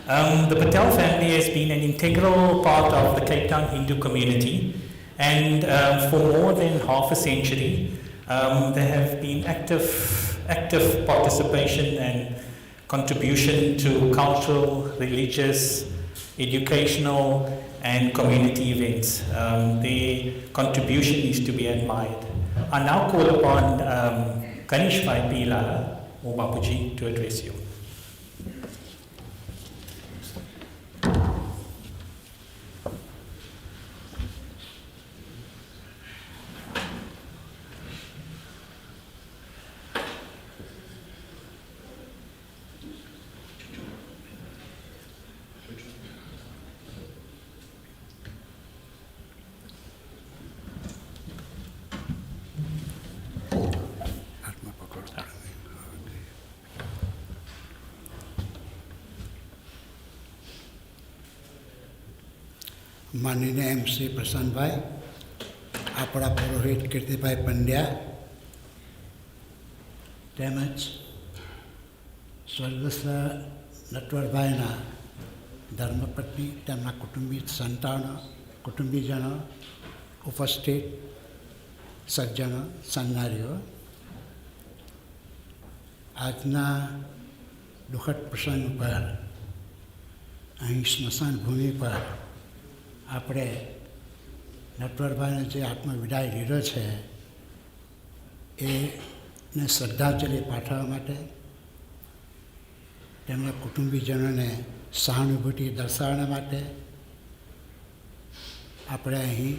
The Patel family has been an integral part of the Cape Town Hindu community, and for more than half a century, there have been active participation and contribution to cultural, religious, educational, and community events. Their contribution is to be admired. I now call upon Kanishbhai Pilala, or Bapuji, to address you.
माननीय MC प्रसन्न भाई, આપણા પુરોહિત કીર્તિભાઈ પંડ્યા તેમજ સ્વર્ગસ્થ નટવરભાઈના ધર્મપત્ની, તેમના સંતાનો, કુટુંબીજનો, ઉપસ્થિત સજ્જનો, સન્નારીઓ, આજના દુઃખદ પ્રસંગ પર અહીં સ્મશાન ભૂમિ પર આપણે નટવરભાઈને જે આત્મવિદાય લીધો છે એને શ્રદ્ધાંજલિ પાઠવવા માટે, તેમના કુટુંબીજનોને સહાનુભૂતિ દર્શાવવા માટે આપણે અહીં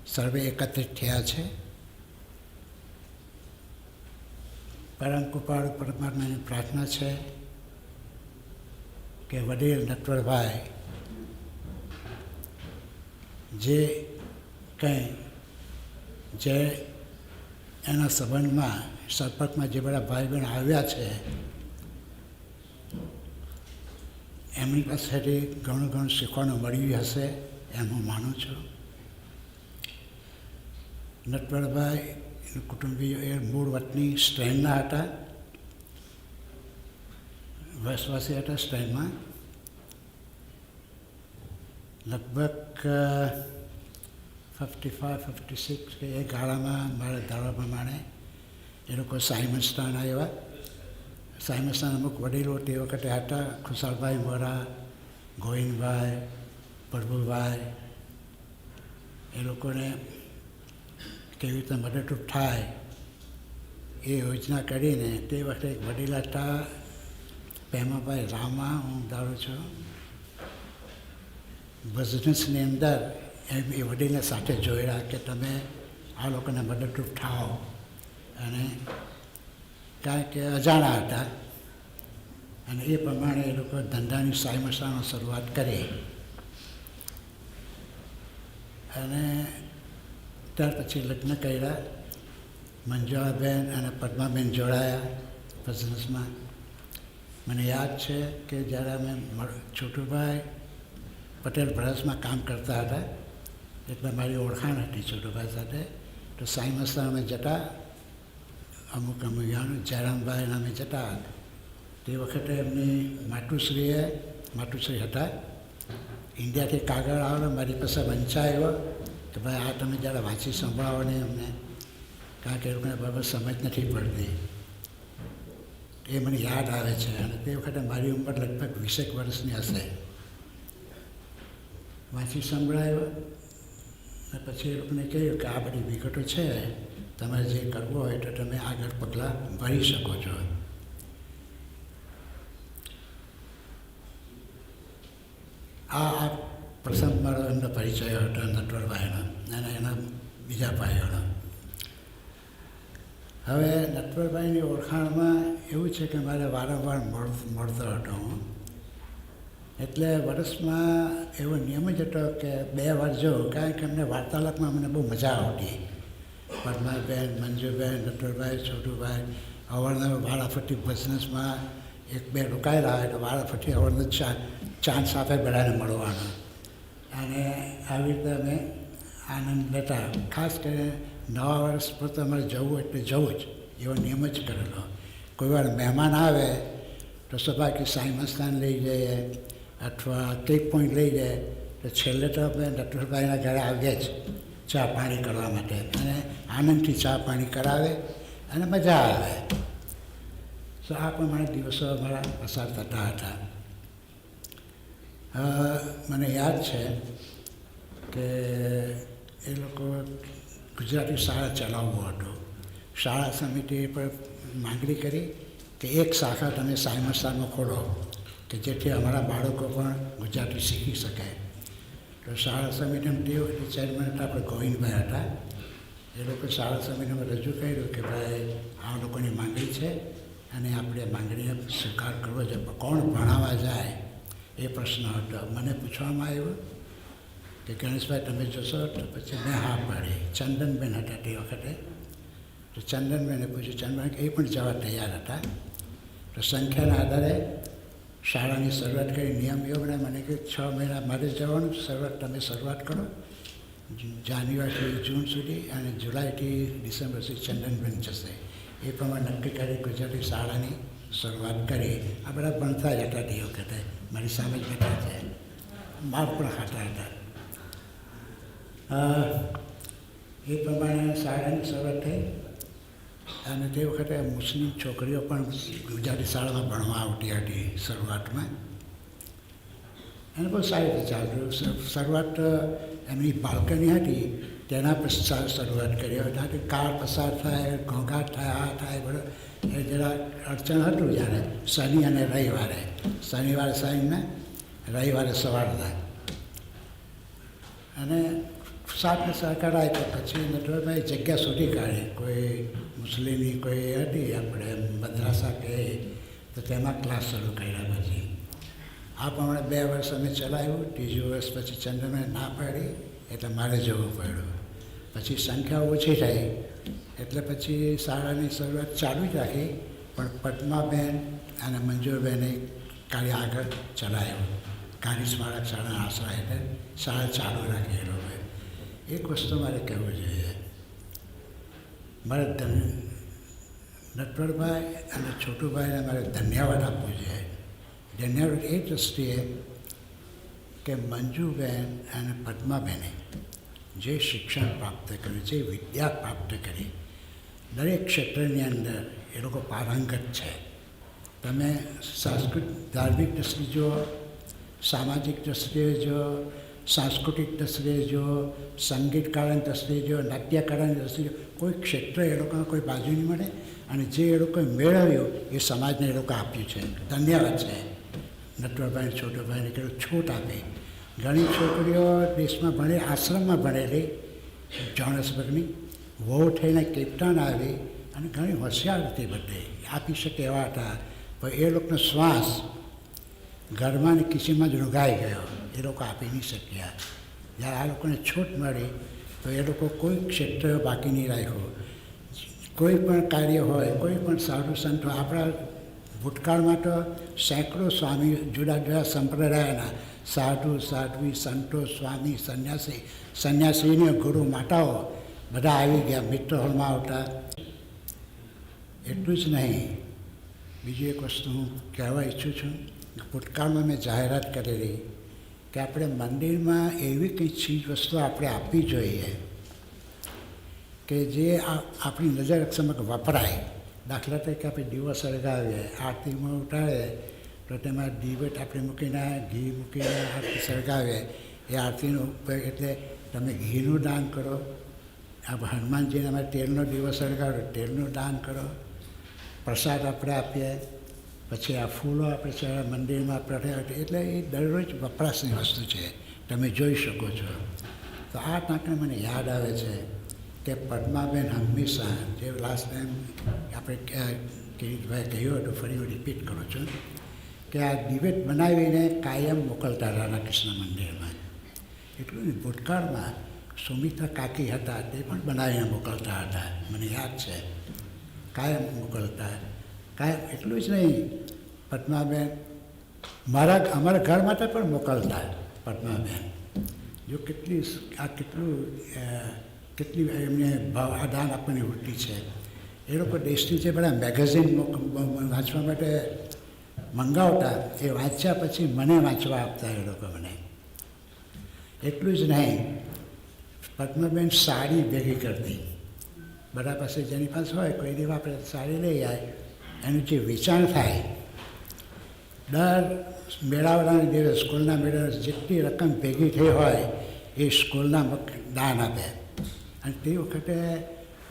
સર્વે એકત્રિત થયા છે. પરમ કૃપાળુ પરમાત્માની પ્રાર્થના છે કે વડીલ નટવરભાઈ જે કંઈ જે એના સંબંધમાં સંપર્કમાં જે બધા ભાઈ બહેન આવ્યા છે એમની પાસેથી ઘણું ઘણું શીખવાનું મળ્યું હશે એમ હું માનું છું. નટવરભાઈ કુટુંબીઓ એ મૂળ વતની સ્ટ્રેન્ડના હતા, વસવાસી હતા સ્ટ્રેન્ડમાં. લગભગ 55-56 કે એ ગાળામાં મારા ધારણા પ્રમાણે એ લોકો સાયમનસ્થાન આવ્યા. સાયમનસ્થાન અમુક વડીલો તે વખતે હતા, ખુશાલભાઈ મોરા, ગોવિંદભાઈ, પ્રભુભાઈ. એ લોકોને કેવી રીતે મદદરૂપ થાય એ યોજના કરીને તે વખતે એક વડીલ હતા પેમાભાઈ રામા, હું ધારું છું, બિઝનેસની અંદર એ વડીલને સાથે જોયેલા કે તમે આ લોકોને મદદરૂપ થાઓ. અને કારણ કે અજાણા હતા અને એ પ્રમાણે એ લોકો ધંધાની સાયમસાનો શરૂઆત કરી. અને ત્યાર પછી લગ્ન કર્યા. મંજુળાબેન અને પદ્માબેન જોડાયા બિઝનેસમાં. મને યાદ છે કે જ્યારે અમે છોટુભાઈ પટેલ બ્રદર્સમાં કામ કરતા હતા એટલે મારી ઓળખાણ હતી છોટુભાઈ સાથે. તો સાયમસમાં અમે જતા, અમુક જયરામભાઈ અને અમે જતા. તે વખતે એમની માતુશ્રી હતા, ઇન્ડિયાથી કાગળ આવેલો મારી પાસે વંચાયો કે ભાઈ આ તમે જ્યારે વાંચી સંભળાવો ને અમને, કારણ કે એ લોકોને બરાબર સમજ નથી પડતી. એ મને યાદ આવે છે. અને તે વખતે મારી ઉંમર લગભગ 20 વર્ષની હશે. વાંચી સંભળાયો અને પછી એ લોકોને કહ્યું કે આ બધી વિગતો છે, તમારે જે કરવું હોય તો તમે આગળ પગલાં ભરી શકો છો. આ પ્રસંગ મારો એમનો પરિચય હતો નટવરભાઈનો અને એના બીજા ભાઈઓનો. હવે નટવરભાઈની ઓળખાણમાં એવું છે કે મારે વારંવાર મળતો હતો હું. એટલે વર્ષમાં એવો નિયમ જ હતો કે 2 વાર જવું, કારણ કે અમને વાર્તાલાપમાં અમને બહુ મજા આવતી. પદ્માબેન, મંજુબેન, નટવરભાઈ, છોટુભાઈ અવારનવાર વારાફરતી બિઝનેસમાં 1-2 રોકાયેલા હોય તો વારાફરતી અવારનવાર ચાન્સ આપે બધાને મળવાનો. અને આવી રીતે અમે આનંદ લેતા. ખાસ કરીને નવા વર્ષ પર તો અમારે જવું એટલે જવું જ, એવો નિયમ જ કરેલો. કોઈ વાર મહેમાન આવે તો સ્વાભાવિક સાયમનસ્થાન લઈ જઈએ અથવા ટેક પોઈન્ટ લઈ જાય તો છેલ્લે તો અમે નટવરભાઈના ઘરે આવીએ જ ચા પાણી કરવા માટે. અને આનંદથી ચા પાણી કરાવે અને મજા આવે. તો આ પ્રમાણે દિવસો અમારા પસાર થતા હતા. મને યાદ છે કે એ લોકો ગુજરાતી શાળા ચલાવવો હતો. શાળા સમિતિ પર માંગણી કરી કે એક શાખા તમે સાયમનસ્થાનમાં ખોલો કે જેથી અમારા બાળકો પણ ગુજરાતી શીખી શકે. તો શાળા સમિતિમાં તેઓ ચેરમેન હતા આપણે ગોવિંદભાઈ હતા. એ લોકો શાળા સમિતિમાં રજૂ કર્યું કે ભાઈ આ લોકોની માંગણી છે અને આપણે માંગણીને સ્વીકાર કરવો છે. કોણ ભણાવવા જાય એ પ્રશ્ન હતો. મને પૂછવામાં આવ્યું કે ગણેશભાઈ તમે જશો? તો પછી મેં હા પાડી. ચંદનબેન હતા તે વખતે. તો ચંદનબેને પૂછ્યું, ચંદનબેન એ પણ જવા તૈયાર હતા. તો સંખ્યાના આધારે શાળાની શરૂઆત કરી. નિયમ એવો બનાવે મને કે 6 મહિના મારે જવાનું, શરૂઆત કરો જાન્યુઆરીથી જૂન સુધી અને જુલાઈથી ડિસેમ્બર સુધી ચંદનબેન જશે. એ પ્રમાણે નક્કી કરી ગુજરાતી શાળાની શરૂઆત કરી. આ બધા ભણતા જ હતા તે વખતે, મારી સામે જ બેઠા છે, માર પણ ખાતા હતા. એ પ્રમાણે શાળાની શરૂઆત થઈ. અને તે વખતે મુસ્લિમ છોકરીઓ પણ ગુજરાતી શાળામાં ભણવા આવતી હતી શરૂઆતમાં. અને બહુ સારી રીતે ચાલતું. શરૂઆત એમની બાલ્કની હતી તેના પર શરૂઆત કરી. હવે ત્યાંથી કાર પસાર થાય, ઘોંઘાટ થાય, આ થાય, બરાબર. એ જરા અડચણ હતું જ્યારે શનિ અને રવિવારે. શનિવારે સાંજને, રવિવારે સવારના. અને સાતને સહકાર આવી તો પછી નટવરભાઈ જગ્યા શોધી કાઢી. કોઈ મુસ્લિમની કોઈ હતી આપણે મદ્રાસા કહે તો તેમાં ક્લાસ શરૂ કર્યા. પછી આ પ્રમાણે 2 વર્ષ અમે ચલાવ્યું. ત્રીજું વર્ષ પછી ચંદ્રમે ના પાડી એટલે મારે જવું પડ્યું. પછી સંખ્યા ઓછી થઈ એટલે પછી શાળાની શરૂઆત ચાલુ જ રાખી, પણ પદ્માબેન અને મંજુરબેને કાર્ય આગળ ચલાવ્યું. કારી સ્મારક શાળાના આશરા હેઠળ શાળા ચાલુ રાખી. એ લોકોએ એક વસ્તુ મારે કહેવું જોઈએ, મારે નટવરભાઈ અને છોટુભાઈને મારે ધન્યવાદ આપવો જોઈએ. ધન્યવાદ એ દૃષ્ટિએ કે મંજુબેન અને પદ્માબેને જે શિક્ષણ પ્રાપ્ત કર્યું, જે વિદ્યા પ્રાપ્ત કરી, દરેક ક્ષેત્રની અંદર એ લોકો પારંગત છે. તમે ધાર્મિક દ્રષ્ટિ જુઓ, સામાજિક દ્રષ્ટિએ જુઓ, સાંસ્કૃતિક દ્રષ્ટિએ જુઓ, સંગીતકારની દ્રષ્ટિએ જુઓ, નાટ્યકારની દ્રષ્ટિએ જુઓ, કોઈ ક્ષેત્ર એ લોકોને કોઈ બાજુ નહીં મળે. અને જે એ લોકોએ મેળવ્યું એ સમાજને એ લોકો આપ્યું છે. ધન્યવાદ છે નટવરભાઈ છોટુભાઈને કે છૂટ આપી. ઘણી છોકરીઓ દેશમાં ભણી, આશ્રમમાં ભણેલી, જોહાન્સબર્ગની વહુ થઈને કેપ્ટન આવી અને ઘણી હોશિયાર હતી, બધે આપી શકે એવા હતા. પણ એ લોકોનો શ્વાસ ઘરમાં ને કિચનમાં જ રોગાઈ ગયો. એ લોકો આપી નહીં શક્યા. જ્યારે આ લોકોને છૂટ મળી તો એ લોકો કોઈ ક્ષેત્ર બાકી નહીં રાખ્યું. કોઈ પણ કાર્ય હોય, કોઈ પણ સાધુ સંત હોય, આપણા ભૂતકાળમાં તો સેંકડો સ્વામી જુદા જુદા સંપ્રદાયના સાધુ, સાધ્વી, સંતો, સ્વામી, સંન્યાસી, સંન્યાસીને ગુરુ માતાઓ બધા આવી ગયા, મિત્ર હોલમાં આવતા. એટલું જ નહીં, બીજી એક વસ્તુ હું કહેવા ઈચ્છું છું. ભૂતકાળમાં મેં જાહેરાત કરેલી કે આપણે મંદિરમાં એવી કંઈ ચીજ વસ્તુ આપણે આપવી જોઈએ કે જે આપણી નજર સમક્ષ વપરાય. દાખલા તરીકે આપણે દીવો સળગાવીએ, આરતીમાં ઉતારે તો તેમાં દીવટ આપણે મૂકીને, ઘી મૂકીને આરતી સળગાવીએ. એ આરતીનો ઉપયોગ એટલે તમે ઘીનું દાન કરો. આ હનુમાનજીને અમે તેલનો દીવો સળગાવ્યો, તેલનું દાન કરો. પ્રસાદ આપણે આપીએ, પછી આ ફૂલો આપણે મંદિરમાં પ્રઠે, એટલે એ દરરોજ વપરાશની વસ્તુ છે, તમે જોઈ શકો છો. તો આ ટાંકણે મને યાદ આવે છે કે પદ્માબેન હંમેશા, જે લાસ્ટ ટાઈમ આપણે કિરીટભાઈ કહ્યું હતું, ફરી હું રિપીટ કરું છું, કે આ દિવેટ બનાવીને કાયમ મોકલતા રાધાકૃષ્ણ મંદિરમાં. એટલું ને, ભૂતકાળમાં સુમિત્રા કાકી હતા, તે પણ બનાવીને મોકલતા હતા, મને યાદ છે. કાયમ મોકલતા, કાયમ. એટલું જ નહીં, પદ્માબેન અમારા ઘર માટે પણ મોકલતા. પદ્માબેન જો કેટલી એમને આદાન આપવાની વૃત્તિ છે. એ લોકો દેશની જે બધા મેગેઝિન વાંચવા માટે મંગાવતા, એ વાંચ્યા પછી મને વાંચવા આપતા એ લોકો મને. એટલું જ નહીં, પદ્માબેન સાડી ભેગી કરતી. બધા પાસે જેની પાસે હોય, કોઈની આપણે સાડી લઈ જાય, એનું જે વેચાણ થાય, દર મેળાવડાના દિવસ, સ્કૂલના મેળાના જેટલી રકમ ભેગી થઈ હોય એ સ્કૂલના દાન આપે. અને તે વખતે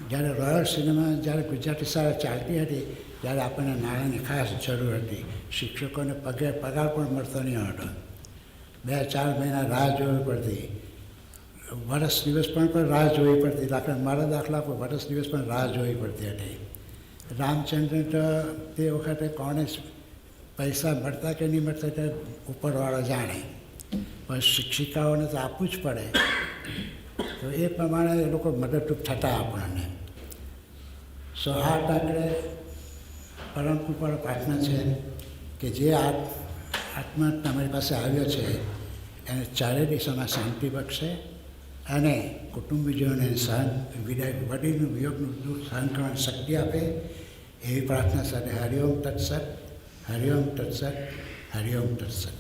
જ્યારે રોયલ સિનેમા, જ્યારે ગુજરાતી શાળા ચાલતી હતી, ત્યારે આપણને નાણાંની ખાસ જરૂર હતી. શિક્ષકોને પગાર પણ મળતો નહીં હતો. 2-4 મહિના રાહ જોવી પડતી. વર્ષ દિવસ પણ રાહ જોવી પડતી. મારા દાખલા પર વર્ષ દિવસ પણ રાહ જોવી પડતી હતી. રામચંદ્ર તો તે વખતે કોણે પૈસા મળતા કે નહીં મળતા તે ઉપરવાળો જાણે, પણ શિક્ષિકાઓને તો આપવું જ પડે. તો એ પ્રમાણે એ લોકો મદદરૂપ થતા આપણને. સો આ ટાંકડે પરમ કૃપાળ પ્રાર્થના છે કે જે આત્મા તમારી પાસે આવ્યો છે એને ચારે દિશામાં શાંતિ બક્ષે અને કુટુંબીજોને વડીલનું વિયોગનું દુઃખ સહન કરવાની શક્તિ આપે, એવી પ્રાર્થના સાથે Hariom તત્સત, Hariom તત્સત, Hariom તત્સત.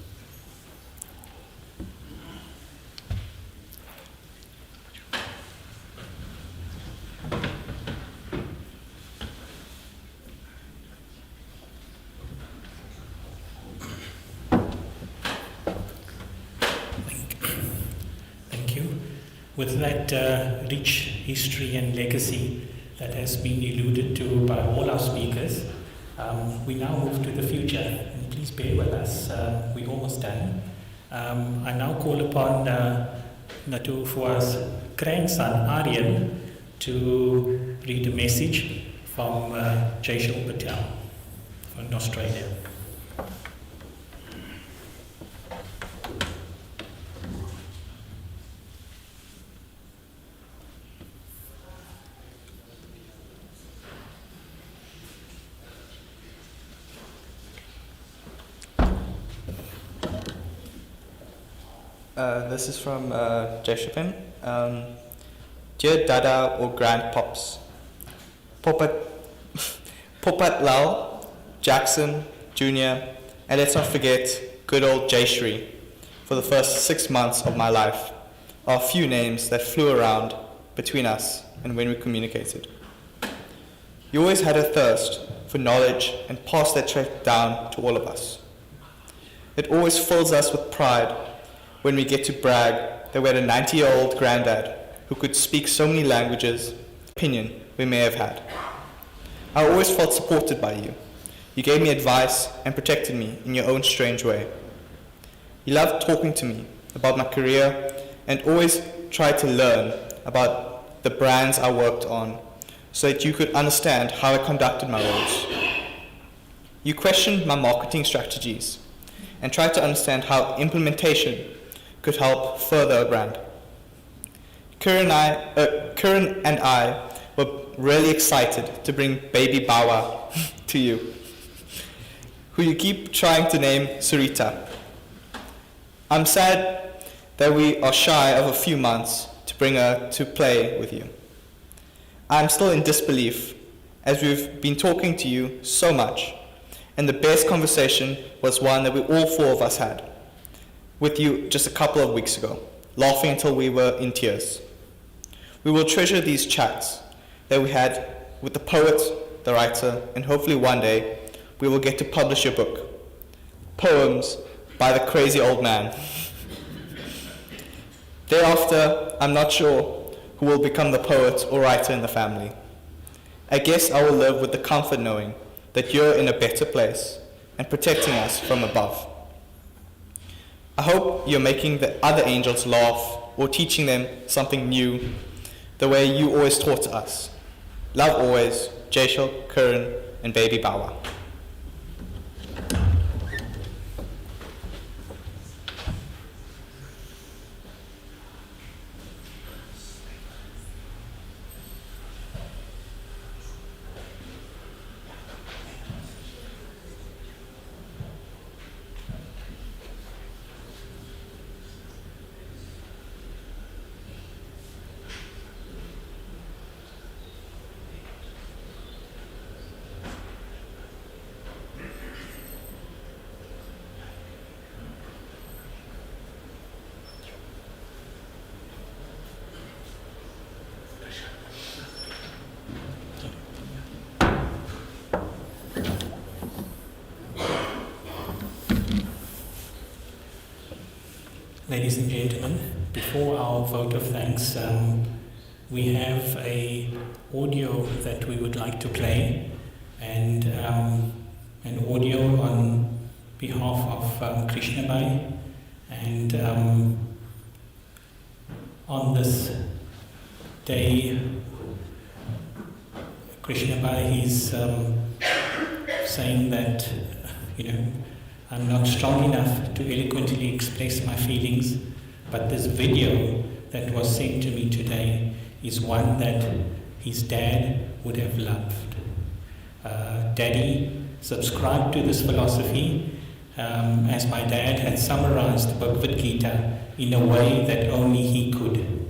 with that rich history and legacy that has been alluded to by all our speakers, we now move to the future. And please bear with us, we're almost done. I now call upon Natverbhai's grandson, Aryan, to read a message from Patel from Australia.
This is from Jeshapin. Dear Dada or Grandpops, Popat Lal, Jackson, Junior, and let's not forget good old Jayshri for the first 6 months of my life are a few names that flew around between us and when we communicated. You always had a thirst for knowledge and passed that trait down to all of us. It always fills us with pride when we get to brag that we had a 90-year-old granddad who could speak so many languages, opinion we may have had. I always felt supported by you. You gave me advice and protected me in your own strange way. You loved talking to me about my career and always tried to learn about the brands I worked on so that you could understand how I conducted my roles. You questioned my marketing strategies and tried to understand how implementation could help further a brand. Karen and I were really excited to bring baby Bawa to you, who you keep trying to name Sarita. I'm sad that we are shy of a few months to bring her to play with you. I'm still in disbelief as we've been talking to you so much, and the best conversation was one that we all four of us had with you just a couple of weeks ago, laughing until we were in tears. We will treasure these chats that we had with the poet, the writer, and hopefully one day we will get to publish your book, Poems by the Crazy Old Man. Thereafter, I'm not sure who will become the poet or writer in the family. I guess I will live with the comfort knowing that you're in a better place and protecting us from above. I hope you're making the other angels laugh or teaching them something new, the way you always taught us. Love always, Jayshul, Karan, and baby Bawa.
Ladies and gentlemen, before our vote of thanks, we have an audio that we would like to play, and an audio on behalf of Krishnabhai. And on this day, Krishnabhai is saying that, I'm not strong enough to eloquently express my feelings, but this video that was sent to me today is one that his dad would have loved. Daddy subscribed to this philosophy as my dad had summarized the Bhagavad Gita in a way that only he could.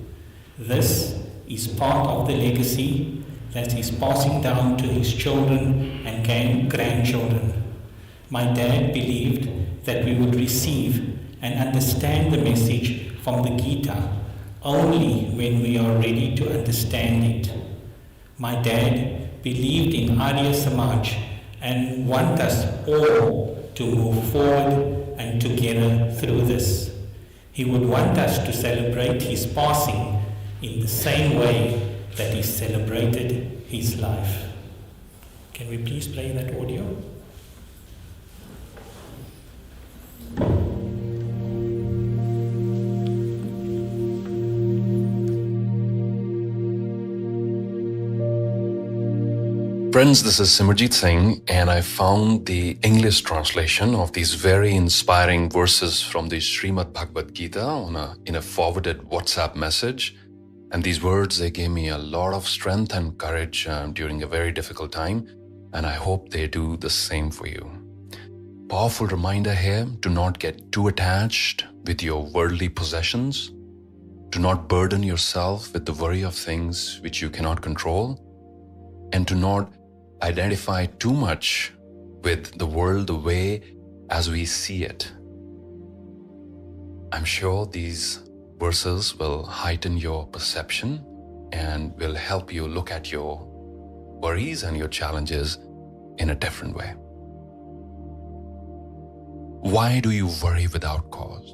This is part of the legacy that he's passing down to his children and grandchildren. My dad believed that we would receive and understand the message from the Gita only when we are ready to understand it. My dad believed in Arya Samaj and want us all to move forward and together through this. He would want us to celebrate his passing in the same way that he celebrated his life. Can we please play that audio?
Friends, this is Simarjit Singh, and I found the English translation of these very inspiring verses from the Srimad Bhagavad Gita in a forwarded WhatsApp message. And these words, they gave me a lot of strength and courage during a very difficult time, and I hope they do the same for you. Powerful reminder here to not get too attached with your worldly possessions, to not burden yourself with the worry of things which you cannot control, and to not identify too much with the world the way as we see it. I'm sure these verses will heighten your perception and will help you look at your worries and your challenges in a different way. Why do you worry without cause?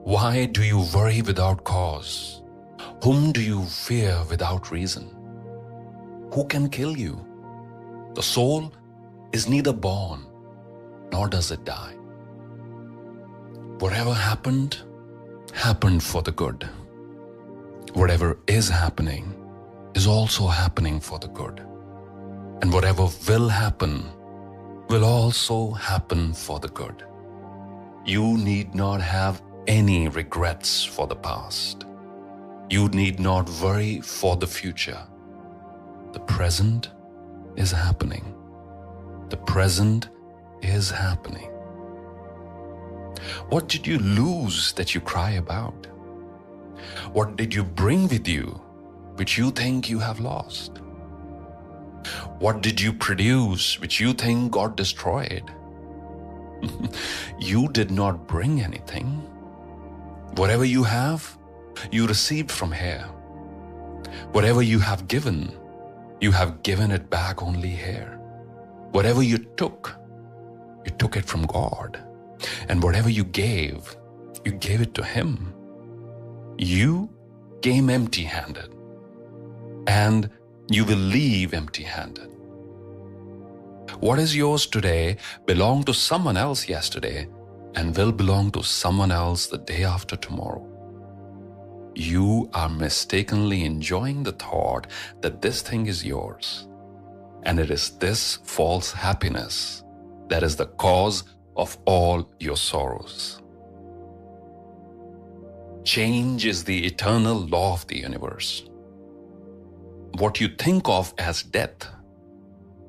Why do you worry without cause? Whom do you fear without reason? Who can kill you? The soul is neither born nor does it die. Whatever happened, happened for the good. Whatever is happening is also happening for the good. And whatever will happen will also happen for the good. You need not have any regrets for the past. You need not worry for the future. The present is happening. The present is happening. What did you lose that you cry about? What did you bring with you which you think you have lost? What did you produce which you think got destroyed? You did not bring anything. Whatever you have, you received from here. Whatever you have given it back only here. Whatever you took it from God. And whatever you gave it to Him. You came empty-handed, and you will leave empty-handed. What is yours today belonged to someone else yesterday and will belong to someone else the day after tomorrow. You are mistakenly enjoying the thought that this thing is yours, and it is this false happiness that is the cause of all your sorrows. Change is the eternal law of the universe. What you think of as death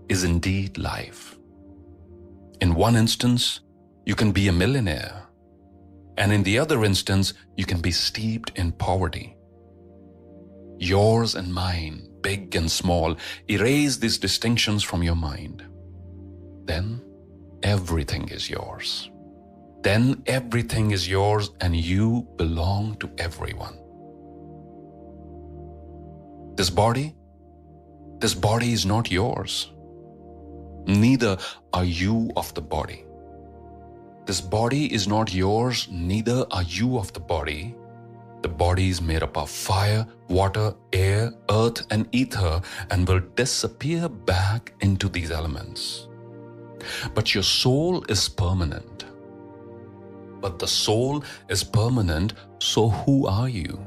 is indeed life. In one instance, you can be a millionaire, and in the other instance, you can be steeped in poverty. Yours and mine, big and small, erase these distinctions from your mind. Then everything is yours. Then everything is yours, and you belong to everyone. This body is not yours. Neither are you of the body. This body is not yours, neither are you of the body. The body is made up of fire, water, air, earth, and ether, and will disappear back into these elements. But your soul is permanent. But the soul is permanent, so who are you?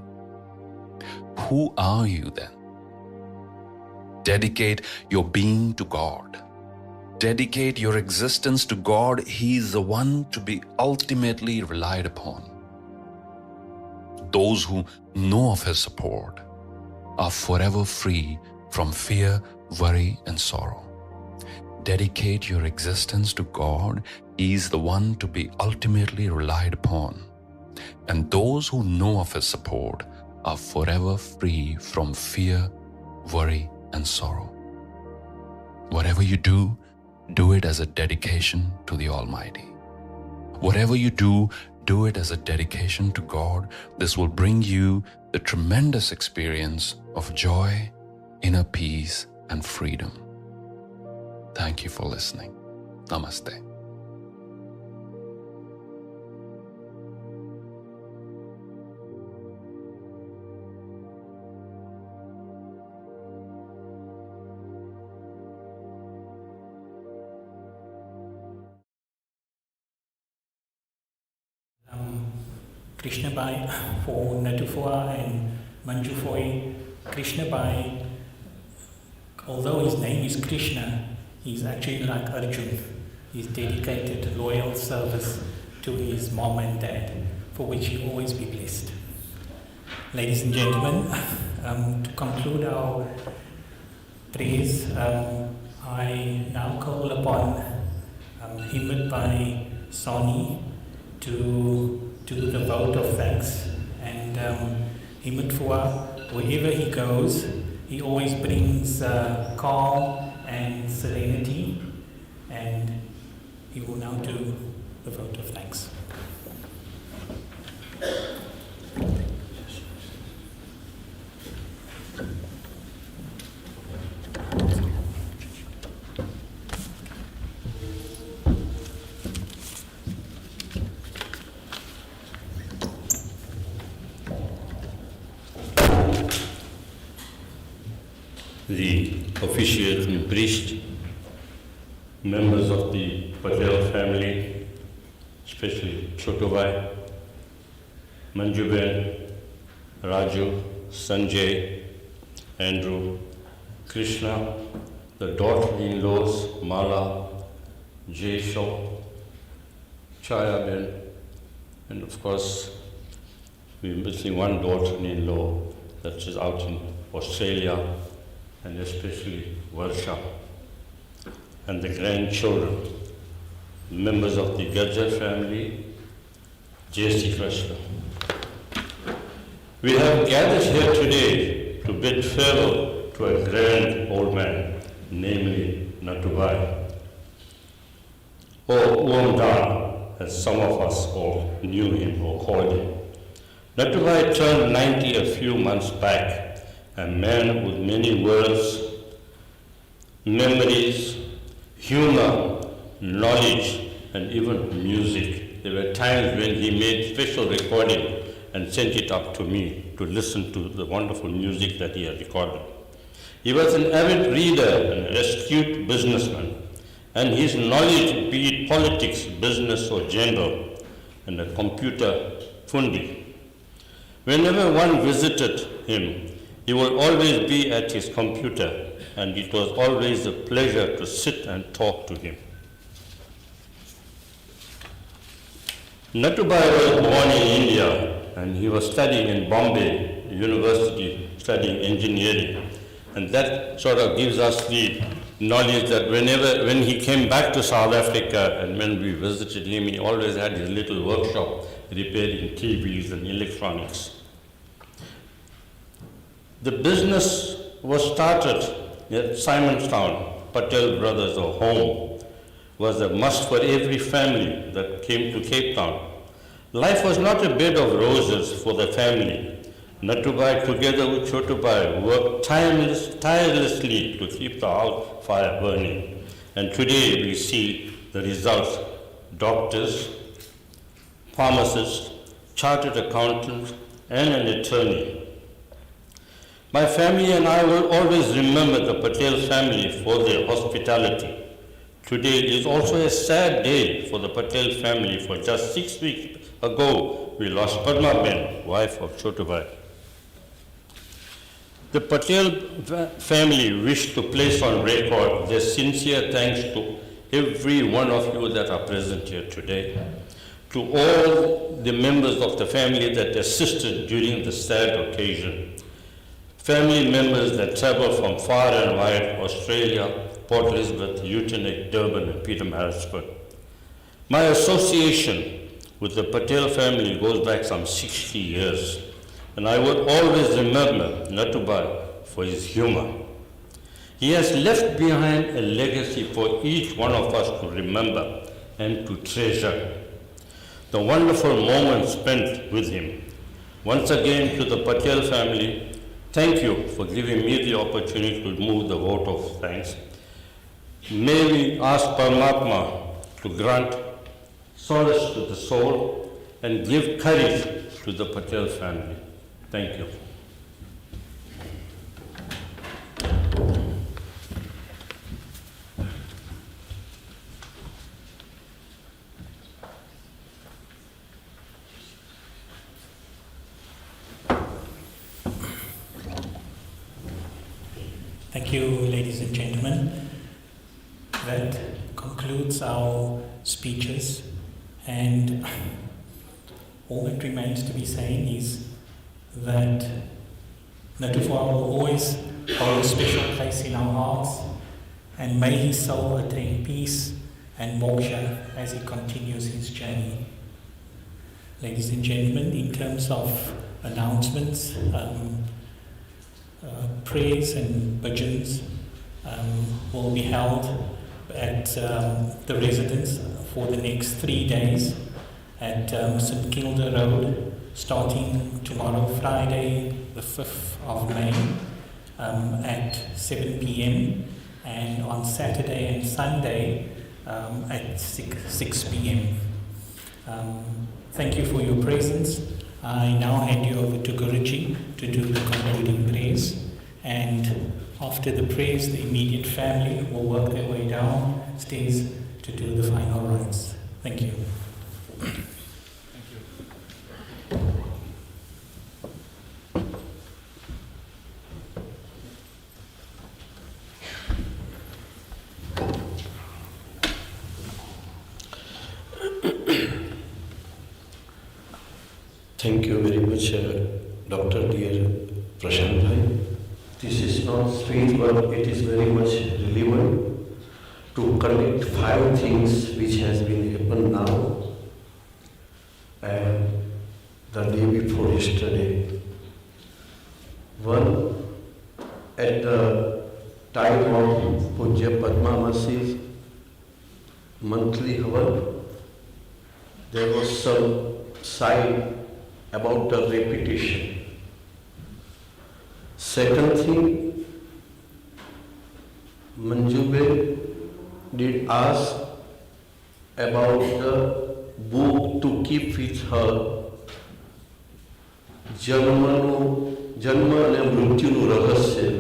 Who are you then? Dedicate your being to God. Dedicate your existence to God. He is the one to be ultimately relied upon. Those who know of His support are forever free from fear, worry, and sorrow. Dedicate your existence to God. He is the one to be ultimately relied upon. And those who know of His support are forever free from fear, worry, and sorrow. Whatever you do it as a dedication to the Almighty. Whatever you do it as a dedication to God. This will bring you the tremendous experience of joy, inner peace, and freedom. Thank you for listening. Namaste.
Krishnabai for Natufua and Manjufoi. Krishnabai, although his name is Krishna, he's actually like Arjun. He's dedicated loyal service to his mom and dad, for which he always be blessed. Ladies and gentlemen, to conclude our prayers, I now call upon Himatbhai Soni to do the vote of thanks. And Himatfua, wherever he goes, he always brings calm and serenity, and he will now do the vote of thanks.
The officiating priest, members of the Patel family, especially Chotobhai, Manjuben, Raju, Sanjay, Andrew, Krishna, the daughter-in-laws, Mala, Jaisho, Chayaben, and of course, we're missing one daughter-in-law that is out in Australia, and especially Varsha, and the grandchildren, members of the Gajjar family, J.C. Krishna. We have gathered here today to bid farewell to a grand old man, namely Natverbhai, or Uamdan, as some of us all knew him or called him. Natverbhai turned 90 a few months back, a man with many words, memories, humor, knowledge, and even music. There were times when he made special recording and sent it up to me to listen to the wonderful music that he had recorded. He was an avid reader and an astute businessman, and his knowledge, be it politics, business, or general, and a computer fundi. Whenever one visited him, he would always be at his computer, and it was always a pleasure to sit and talk to him. Natverbhai was born in India, and he was studying in Bombay University, studying engineering. And that sort of gives us the knowledge that when he came back to South Africa and when we visited him, he always had his little workshop repairing TVs and electronics. The business was started at Simonstown. Patel Brothers, or home, was a must for every family that came to Cape Town. Life was not a bed of roses for the family. Natverbhai, together with Chotobhai, worked tirelessly to keep the house fire burning. And today we see the results. Doctors, pharmacists, chartered accountants, and an attorney. My family and I will always remember the Patel family for their hospitality. Today is also a sad day for the Patel family, for just 6 weeks ago we lost Padma Ben, wife of Chotobhai. The Patel family wish to place on record their sincere thanks to every one of you that are present here today, to all the members of the family that assisted during the sad occasion, family members that traveled from far and wide, Australia, Port Elizabeth, Utenek, Durban, and Pietermaritzburg. My association with the Patel family goes back some 60 years, and I would always remember Natverbhai for his humor. He has left behind a legacy for each one of us to remember and to treasure. The wonderful moments spent with him. Once again, to the Patel family, thank you for giving me the opportunity to move the vote of thanks. May we ask Paramatma to grant solace to the soul and give courage to the Patel family. Thank you.
Thank you, ladies and gentlemen. That concludes our speeches, and all that remains to be said is that Natverbhai will always hold a special place in our hearts, and may his soul attain peace and moksha as he continues his journey. Ladies and gentlemen, in terms of announcements, prayers and bhajans will be held at the residence for the next 3 days at St Kilda Road, starting tomorrow, Friday, the 5th of May, at 7 p.m. and on Saturday and Sunday at 6 p.m. Thank you for your presence. I now hand you over to Guruji to do the concluding prayers, and after the prayers, the immediate family will work their way downstairs to do the final rites. Thank you.
Thank you very much, Dr. Dear Prashantbhai. This is not speech, but it is very much relevant to connect 5 things which has been happened now and the day before yesterday. One, at the time of Pujya Padma Masi's monthly Havan, there was some side about the repetition. Second thing, Manjube did ask about the book to keep with her, Janma and Mrityunu Rahasya.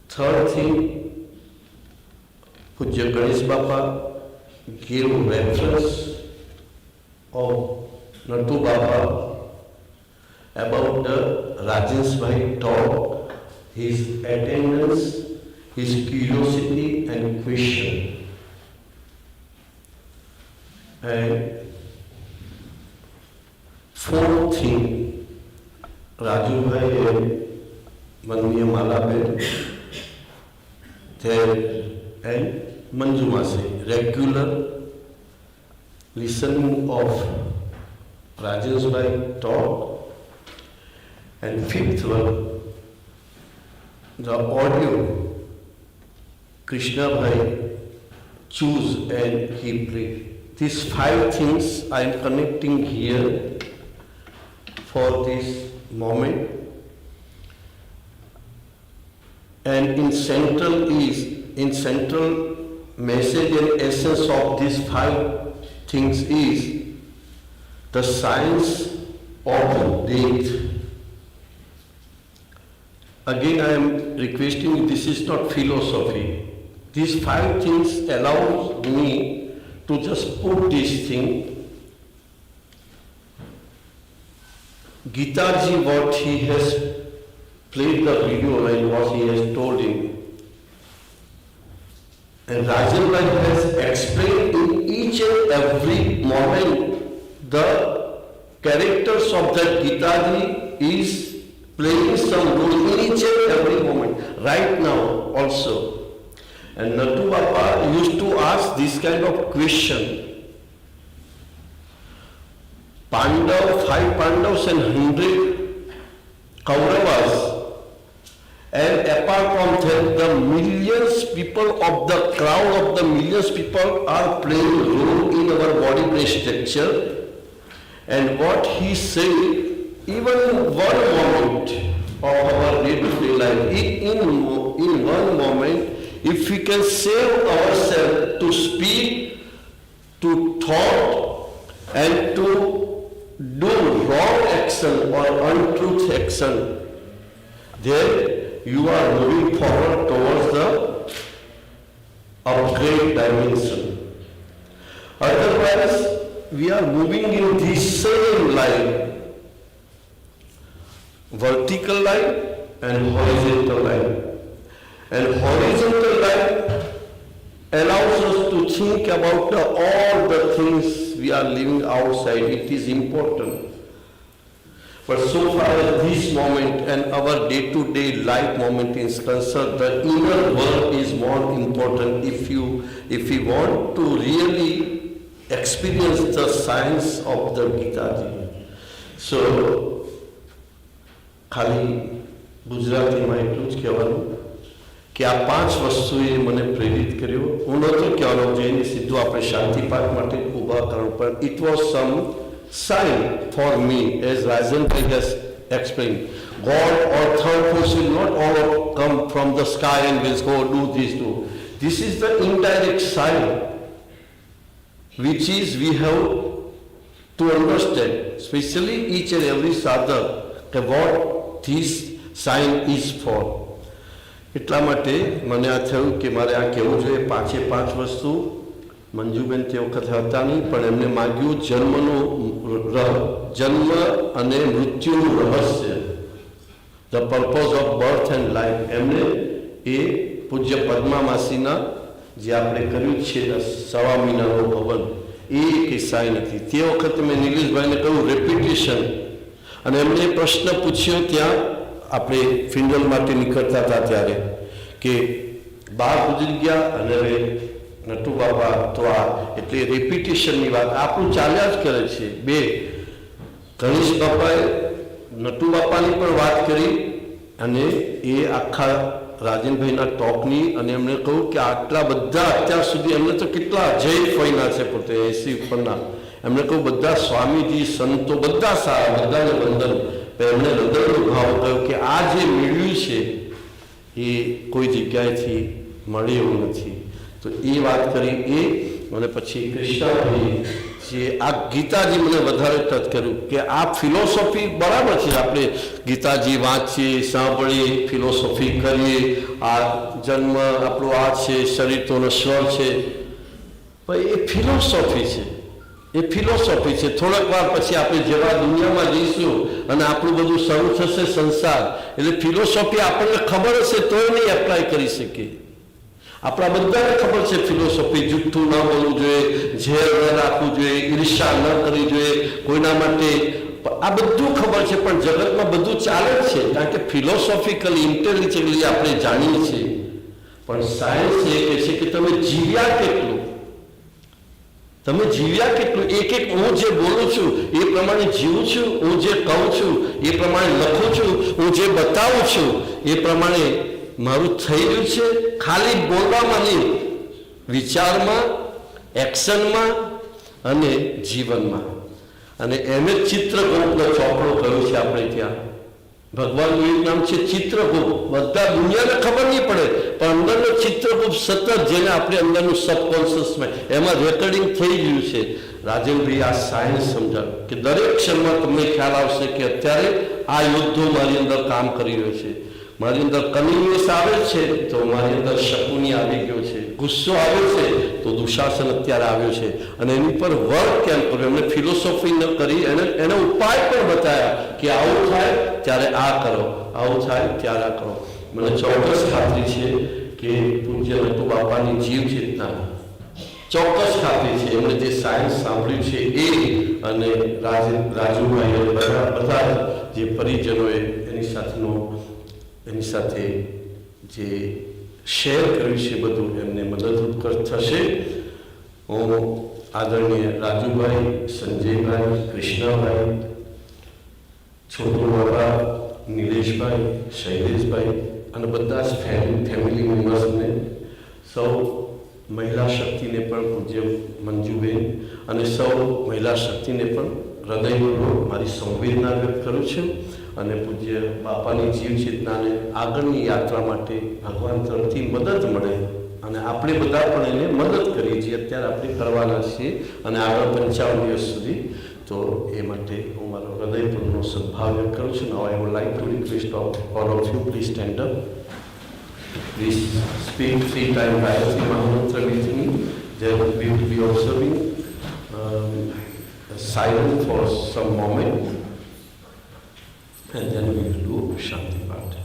Third thing, Pujya Ganesh Baba gave reference of Natu Baba about the Rajensbhai talk, his attendance, his curiosity and question. And fourth thing, Raju Bhai and Manmiya Malaben, and Manju Masi, regular listening of Rajensbhai talk. And fifth one, the audio Krishna Bhai choose and he played. These 5 things I am connecting here for this moment. And in central message and essence of these 5 things is the science of death. Again, I am requesting you, this is not philosophy. These 5 things allow me to just put this thing. Gitaji, what he has played the video and what he has told him. And Rajenbhai has explained in each and every moment the characters of that Gitaji is playing some role in each and every moment, right now also. And Natu Baba used to ask this kind of question. 5 Pandavas and 100 Kauravas, and apart from that, the millions people of the crowd of the millions people are playing a role in our body brain structure. And what he said, even in one moment of our day-to-day life, in one moment, if we can save ourselves to speak, to thought, and to do wrong action or untruth action, then you are moving forward towards the upgrade dimension. Otherwise, we are moving in this same line, vertical line, and horizontal line. And horizontal line allows us to think about all the things we are living outside. It is important. But so far as this moment and our day-to-day life moment is concerned, the inner world is more important if we want to really experience the science of the Gita. So, ખાલી ગુજરાતીમાં એટલું જ કહેવાનું કે આ 5 વસ્તુએ મને પ્રેરિત કર્યો. હું નહોતો કહેવાનો જઈને સીધું આપણે શાંતિપાઠ માટે ઊભા કરવું, પણ it was some sign for me, as Rajan has explained. God or third force will not all come from the sky and will go do this, do. This is the indirect sign, which is we have to understand, especially each and every sadhak, what this sign is for. એટલા માટે મને આ થયું કે મારે આ કહેવું જોઈએ 5 વસ્તુ. મંજુબેન તે વખતે હતા નહીં, પણ એમને માગ્યું જન્મ અને મૃત્યુનું રહસ્ય, the purpose of birth and life. એમને એ પૂજ્ય પદ્મા માસીના જે આપણે કર્યું છે 1.25 મહિનાનો ભવન, એ એક સાઈ નથી. તે વખતે મેં નિલેશભાઈને કહ્યું રેપિટેશન, અને એમણે પ્રશ્ન પૂછ્યો ત્યાં આપણે ફિનરલ માટે નીકળતા હતા ત્યારે કે બા ગુજરી ગયા અને હવે નટુ બાપા તો આ એટલે રેપિટેશનની વાત આપણું ચાલ્યા જ કરે છે. 2 ગણેશ બાપાએ નટુ બાપાની પણ વાત કરી અને એ આખા રાજનભાઈના ટોકની, અને એમણે કહ્યું કે આટલા બધા અત્યાર સુધી એમને તો કેટલા જય ફોઈના છે પોતે 80 ઉપરના. એમણે કહ્યું બધા સ્વામીજી સંતો બધા સારા, બધાને વંદન. એમણે હૃદયનો ભાવ કહ્યું કે આ જે મેળવ્યું છે એ કોઈ જગ્યાએથી મળે એવું નથી. તો એ વાત કરી એ, અને પછી કૃષ્ણભાઈ જે આ ગીતાજી મને વધારે ટચ કર્યું કે આ ફિલોસોફી બરાબર છે, આપણે ગીતાજી વાંચીએ, સાંભળીએ, ફિલોસોફી કરીએ, આ જન્મ આપણો આ છે, શરીર તો નશ્વર છે, પણ એ ફિલોસોફી છે. એ ફિલોસોફી છે. થોડાક વાર પછી આપણે જેવા દુનિયામાં જઈશું અને આપણું બધું શરૂ થશે સંસાર, એટલે ફિલોસોફી આપણને ખબર હશે તોય નહીં એપ્લાય કરી શકીએ. આપણા બધાને ખબર છે ફિલોસોફી, જુઠ્ઠું ન બોલવું જોઈએ, ઝેર ન રાખવું જોઈએ, ઈર્ષા ન કરવી જોઈએ કોઈના માટે, આ બધું ખબર છે. પણ જગતમાં બધું ચાલે જ છે, કારણ કે ફિલોસોફિકલી ઇન્ટેલિજન્ટલી આપણે જાણીએ છીએ. પણ સાયન્સ એ કહે છે કે તમે જીવ્યા કેટલું, તમે જીવ્યા કેટલું. એક હું જે બોલું છું એ પ્રમાણે જીવું છું, હું જે કહું છું એ પ્રમાણે લખું છું, હું જે બતાવું છું એ પ્રમાણે મારું થઈ રહ્યું છે. ખાલી બોલવામાં નહીં, વિચારમાં, એક્શનમાં અને જીવનમાં. અને એને ચિત્રગુપ્તનો ચોપડો કહ્યું છે આપણે ત્યાં. ભગવાનનું એક નામ છે ચિત્રગુપ્ત. બધા દુનિયાને ખબર નહીં પડે, પણ અંદરનો ચિત્રગુપ્ત સતત, જેને આપણે અંદરનું સબકોન્શિયસમાં એમાં રેકોર્ડિંગ થઈ ગયું છે. રાજનભાઈ આ સાયન્સ સમજાવ્યું કે દરેક ક્ષણમાં તમને ખ્યાલ આવશે કે અત્યારે આ યોદ્ધો મારી અંદર કામ કરી રહ્યો છે. મારી અંદર કનિવેશ આવે છે તો મારી અંદર શકુની આવી ગયો છે, ગુસ્સો આવે છે તો દુશાસન અત્યારે આવ્યો છે, અને એની પર વર્ક કેમ કર્યું. એમણે ફિલોસોફી ન કરી, એને ઉપાય પણ બતાવ્યા કે આવું થાય ત્યારે આ કરો, આવું થાય ત્યારે આ કરો. મને ચોક્કસ ખાતરી છે કે પૂજ્ય નટુ બાપાની જીવ ચેતના ચોક્કસ ખાતરી છે. એમણે જે સાયન્સ સાંભળ્યું છે એ, અને રાજુભાઈ બધા જે પરિજનોએ એની સાથે જે શેર કર્યું છે બધું, એમને મદદરૂપ થશે. હું આદરણીય રાજુભાઈ, સંજયભાઈ, કૃષ્ણભાઈ, છોટુ બાબા, નિલેશભાઈ, શૈલેષભાઈ અને બધા જ ફેમિલી મેમ્બર્સને, સૌ મહિલા શક્તિને પણ, પૂજ્ય મંજુબેન અને સૌ મહિલા શક્તિને પણ હૃદયપૂર્વક મારી સંવેદના વ્યક્ત કરું છું. અને પૂજ્ય બાપાની જીવ ચેતનાને આગળની યાત્રા માટે ભગવાન તરફથી મદદ મળે, અને આપણે બધા પણ એને મદદ કરીએ છીએ. અત્યારે આપણે કરવાના છીએ અને આગળ 55 દિવસ સુધી. તો એ માટે હું મારો હૃદયપૂર્વકનો સદભાવ વ્યક્ત કરું છું. Now I would like to request all of you, please stand up, please speak 3 times Gayatri Mahamantra with me. Then we will be observing silence for some moment, and then we will do Shanti Path.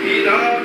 Ida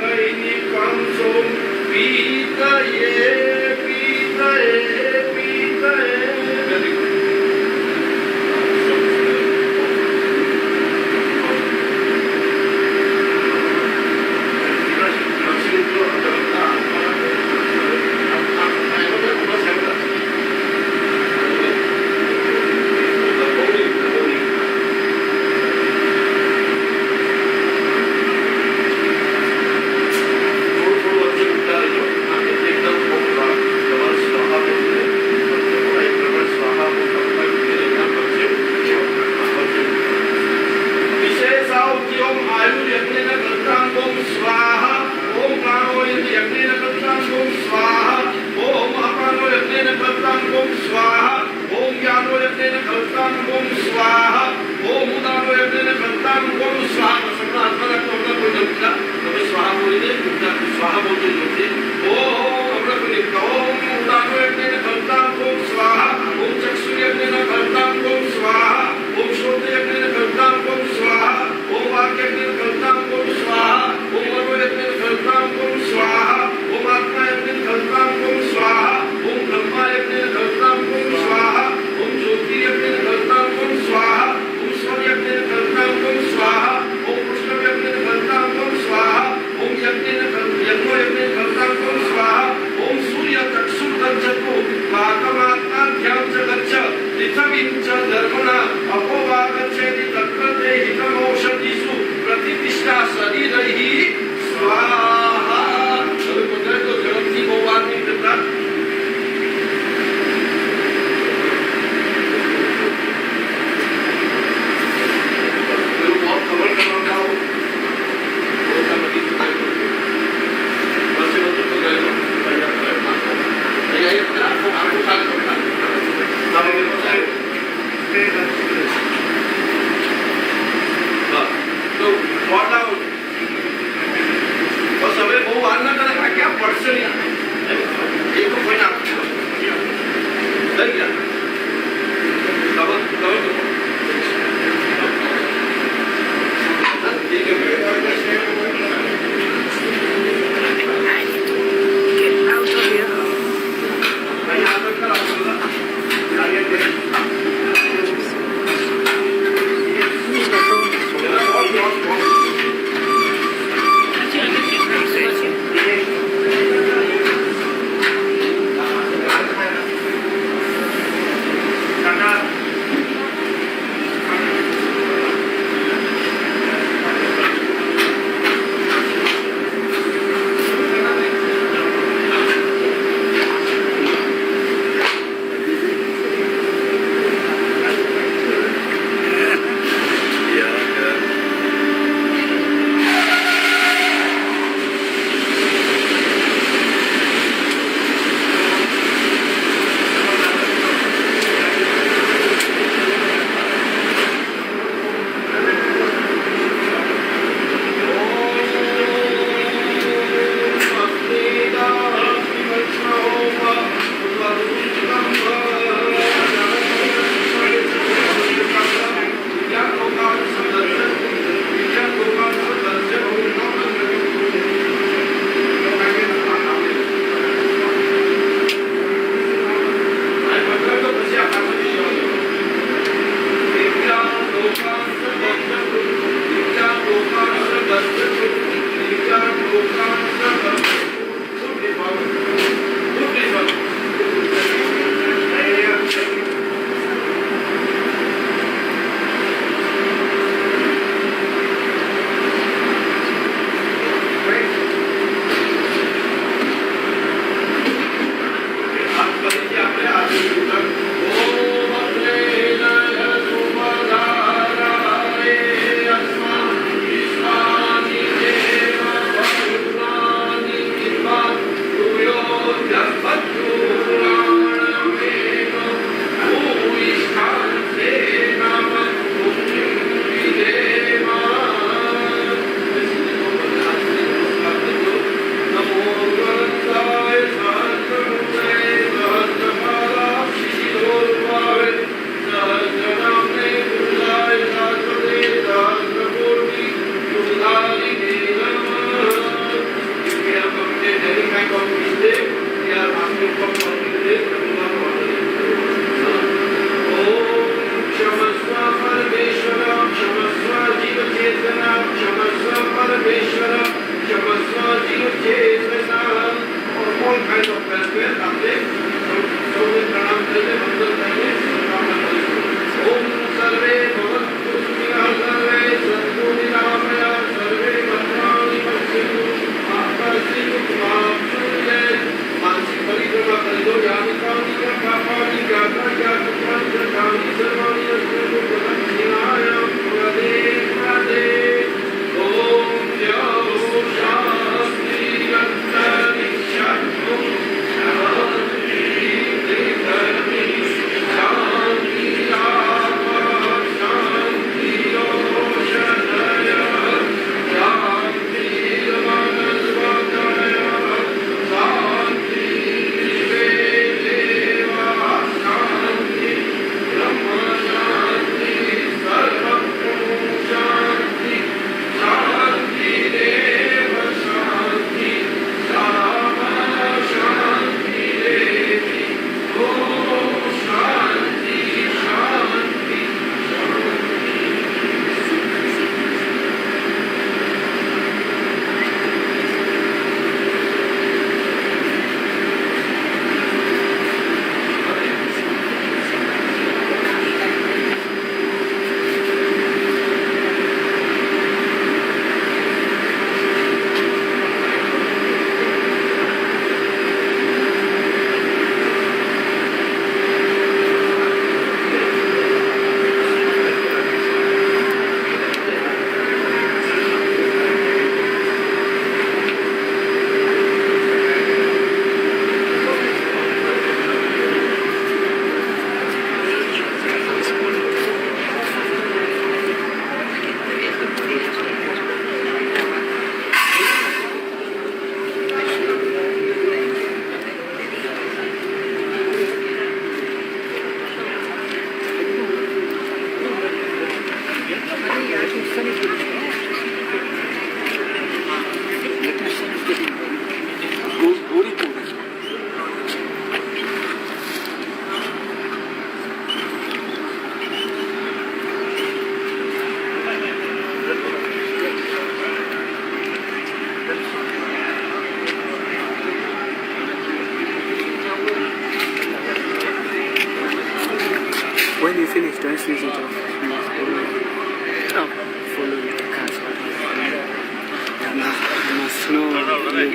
uses it of following the cars. You must know your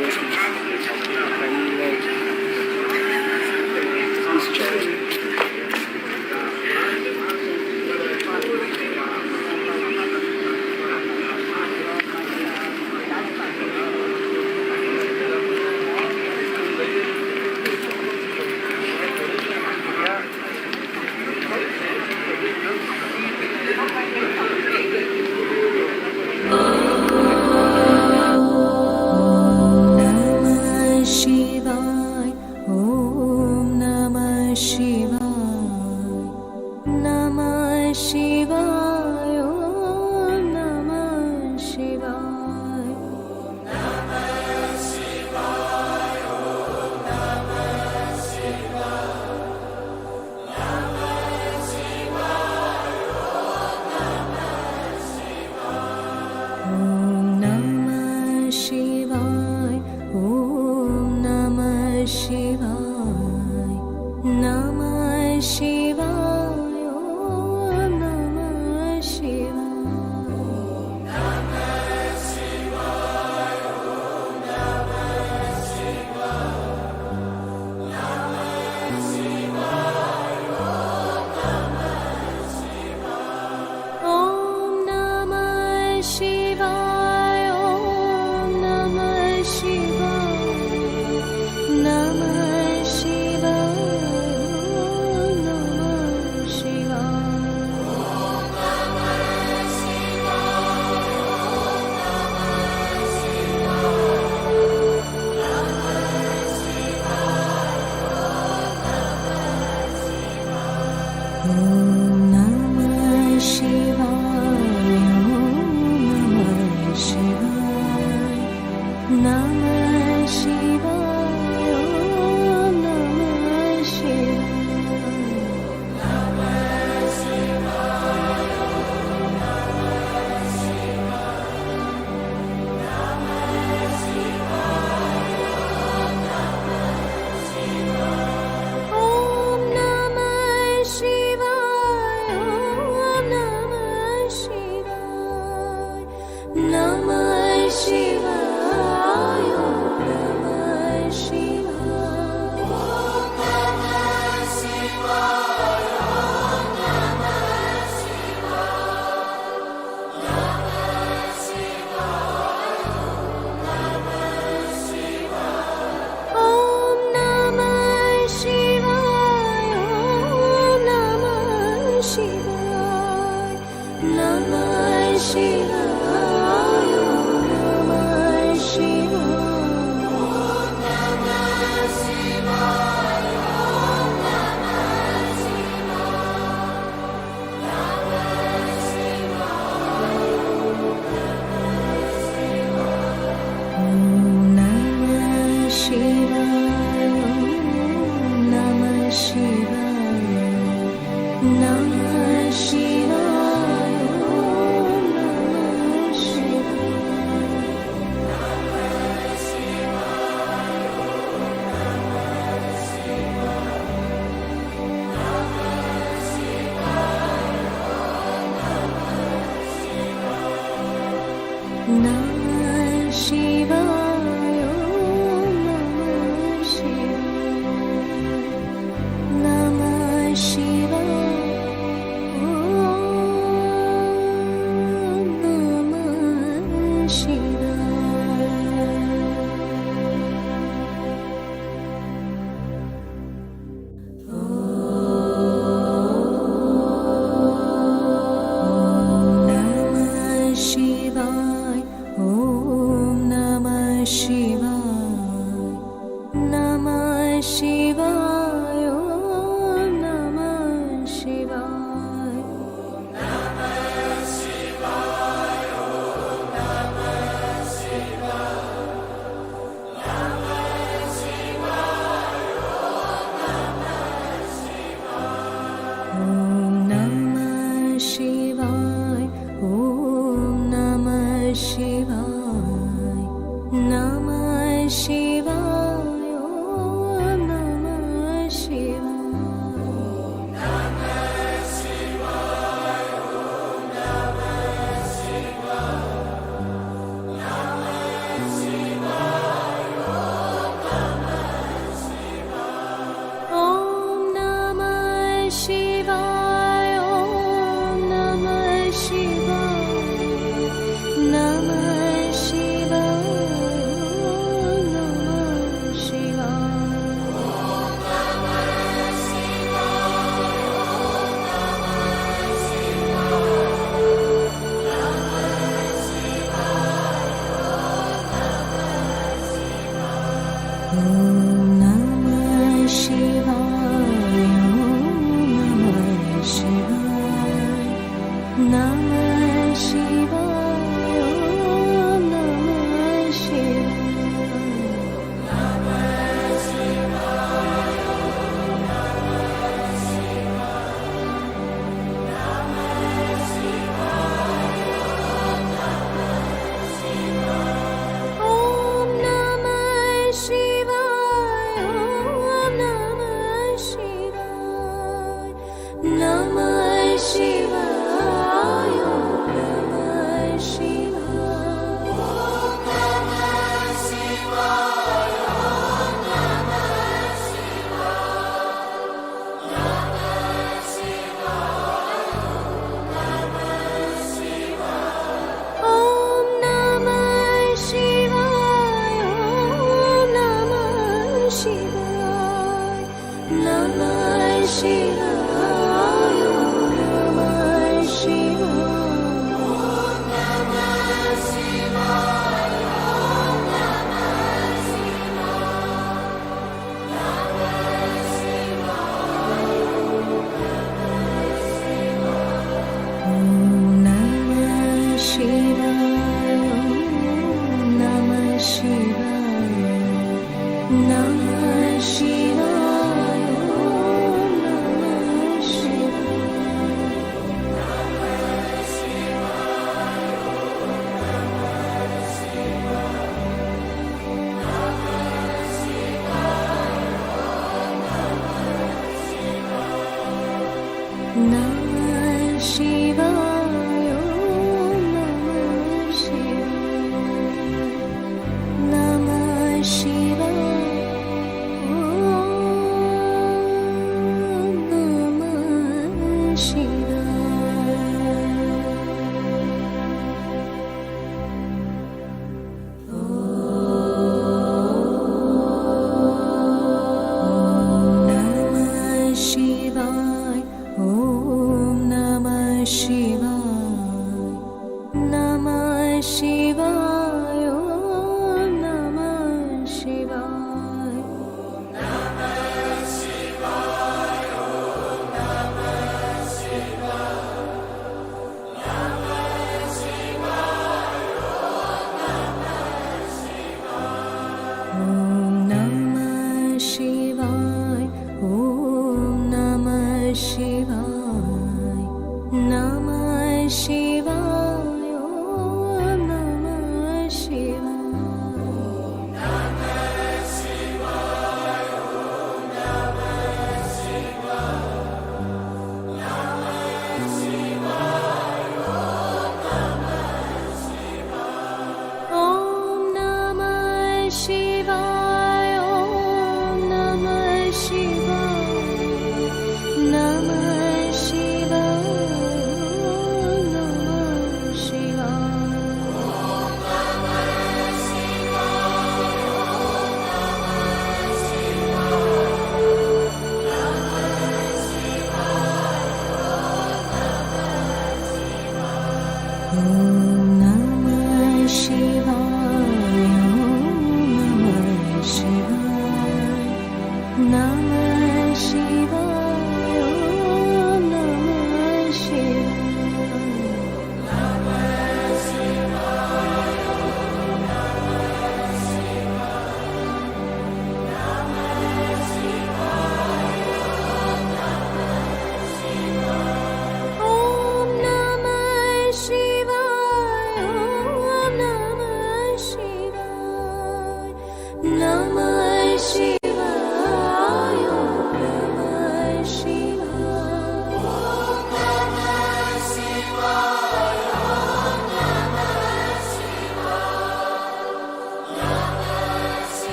boss. This child.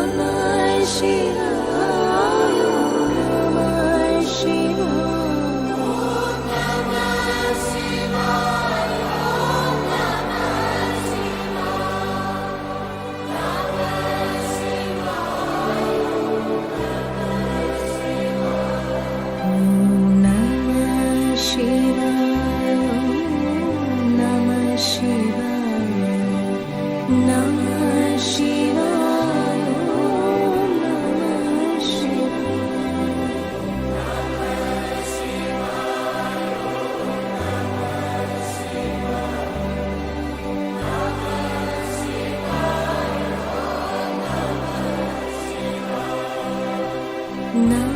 Namah Shivaya, Namah Shivaya, Namah Shivaya, Namah Namah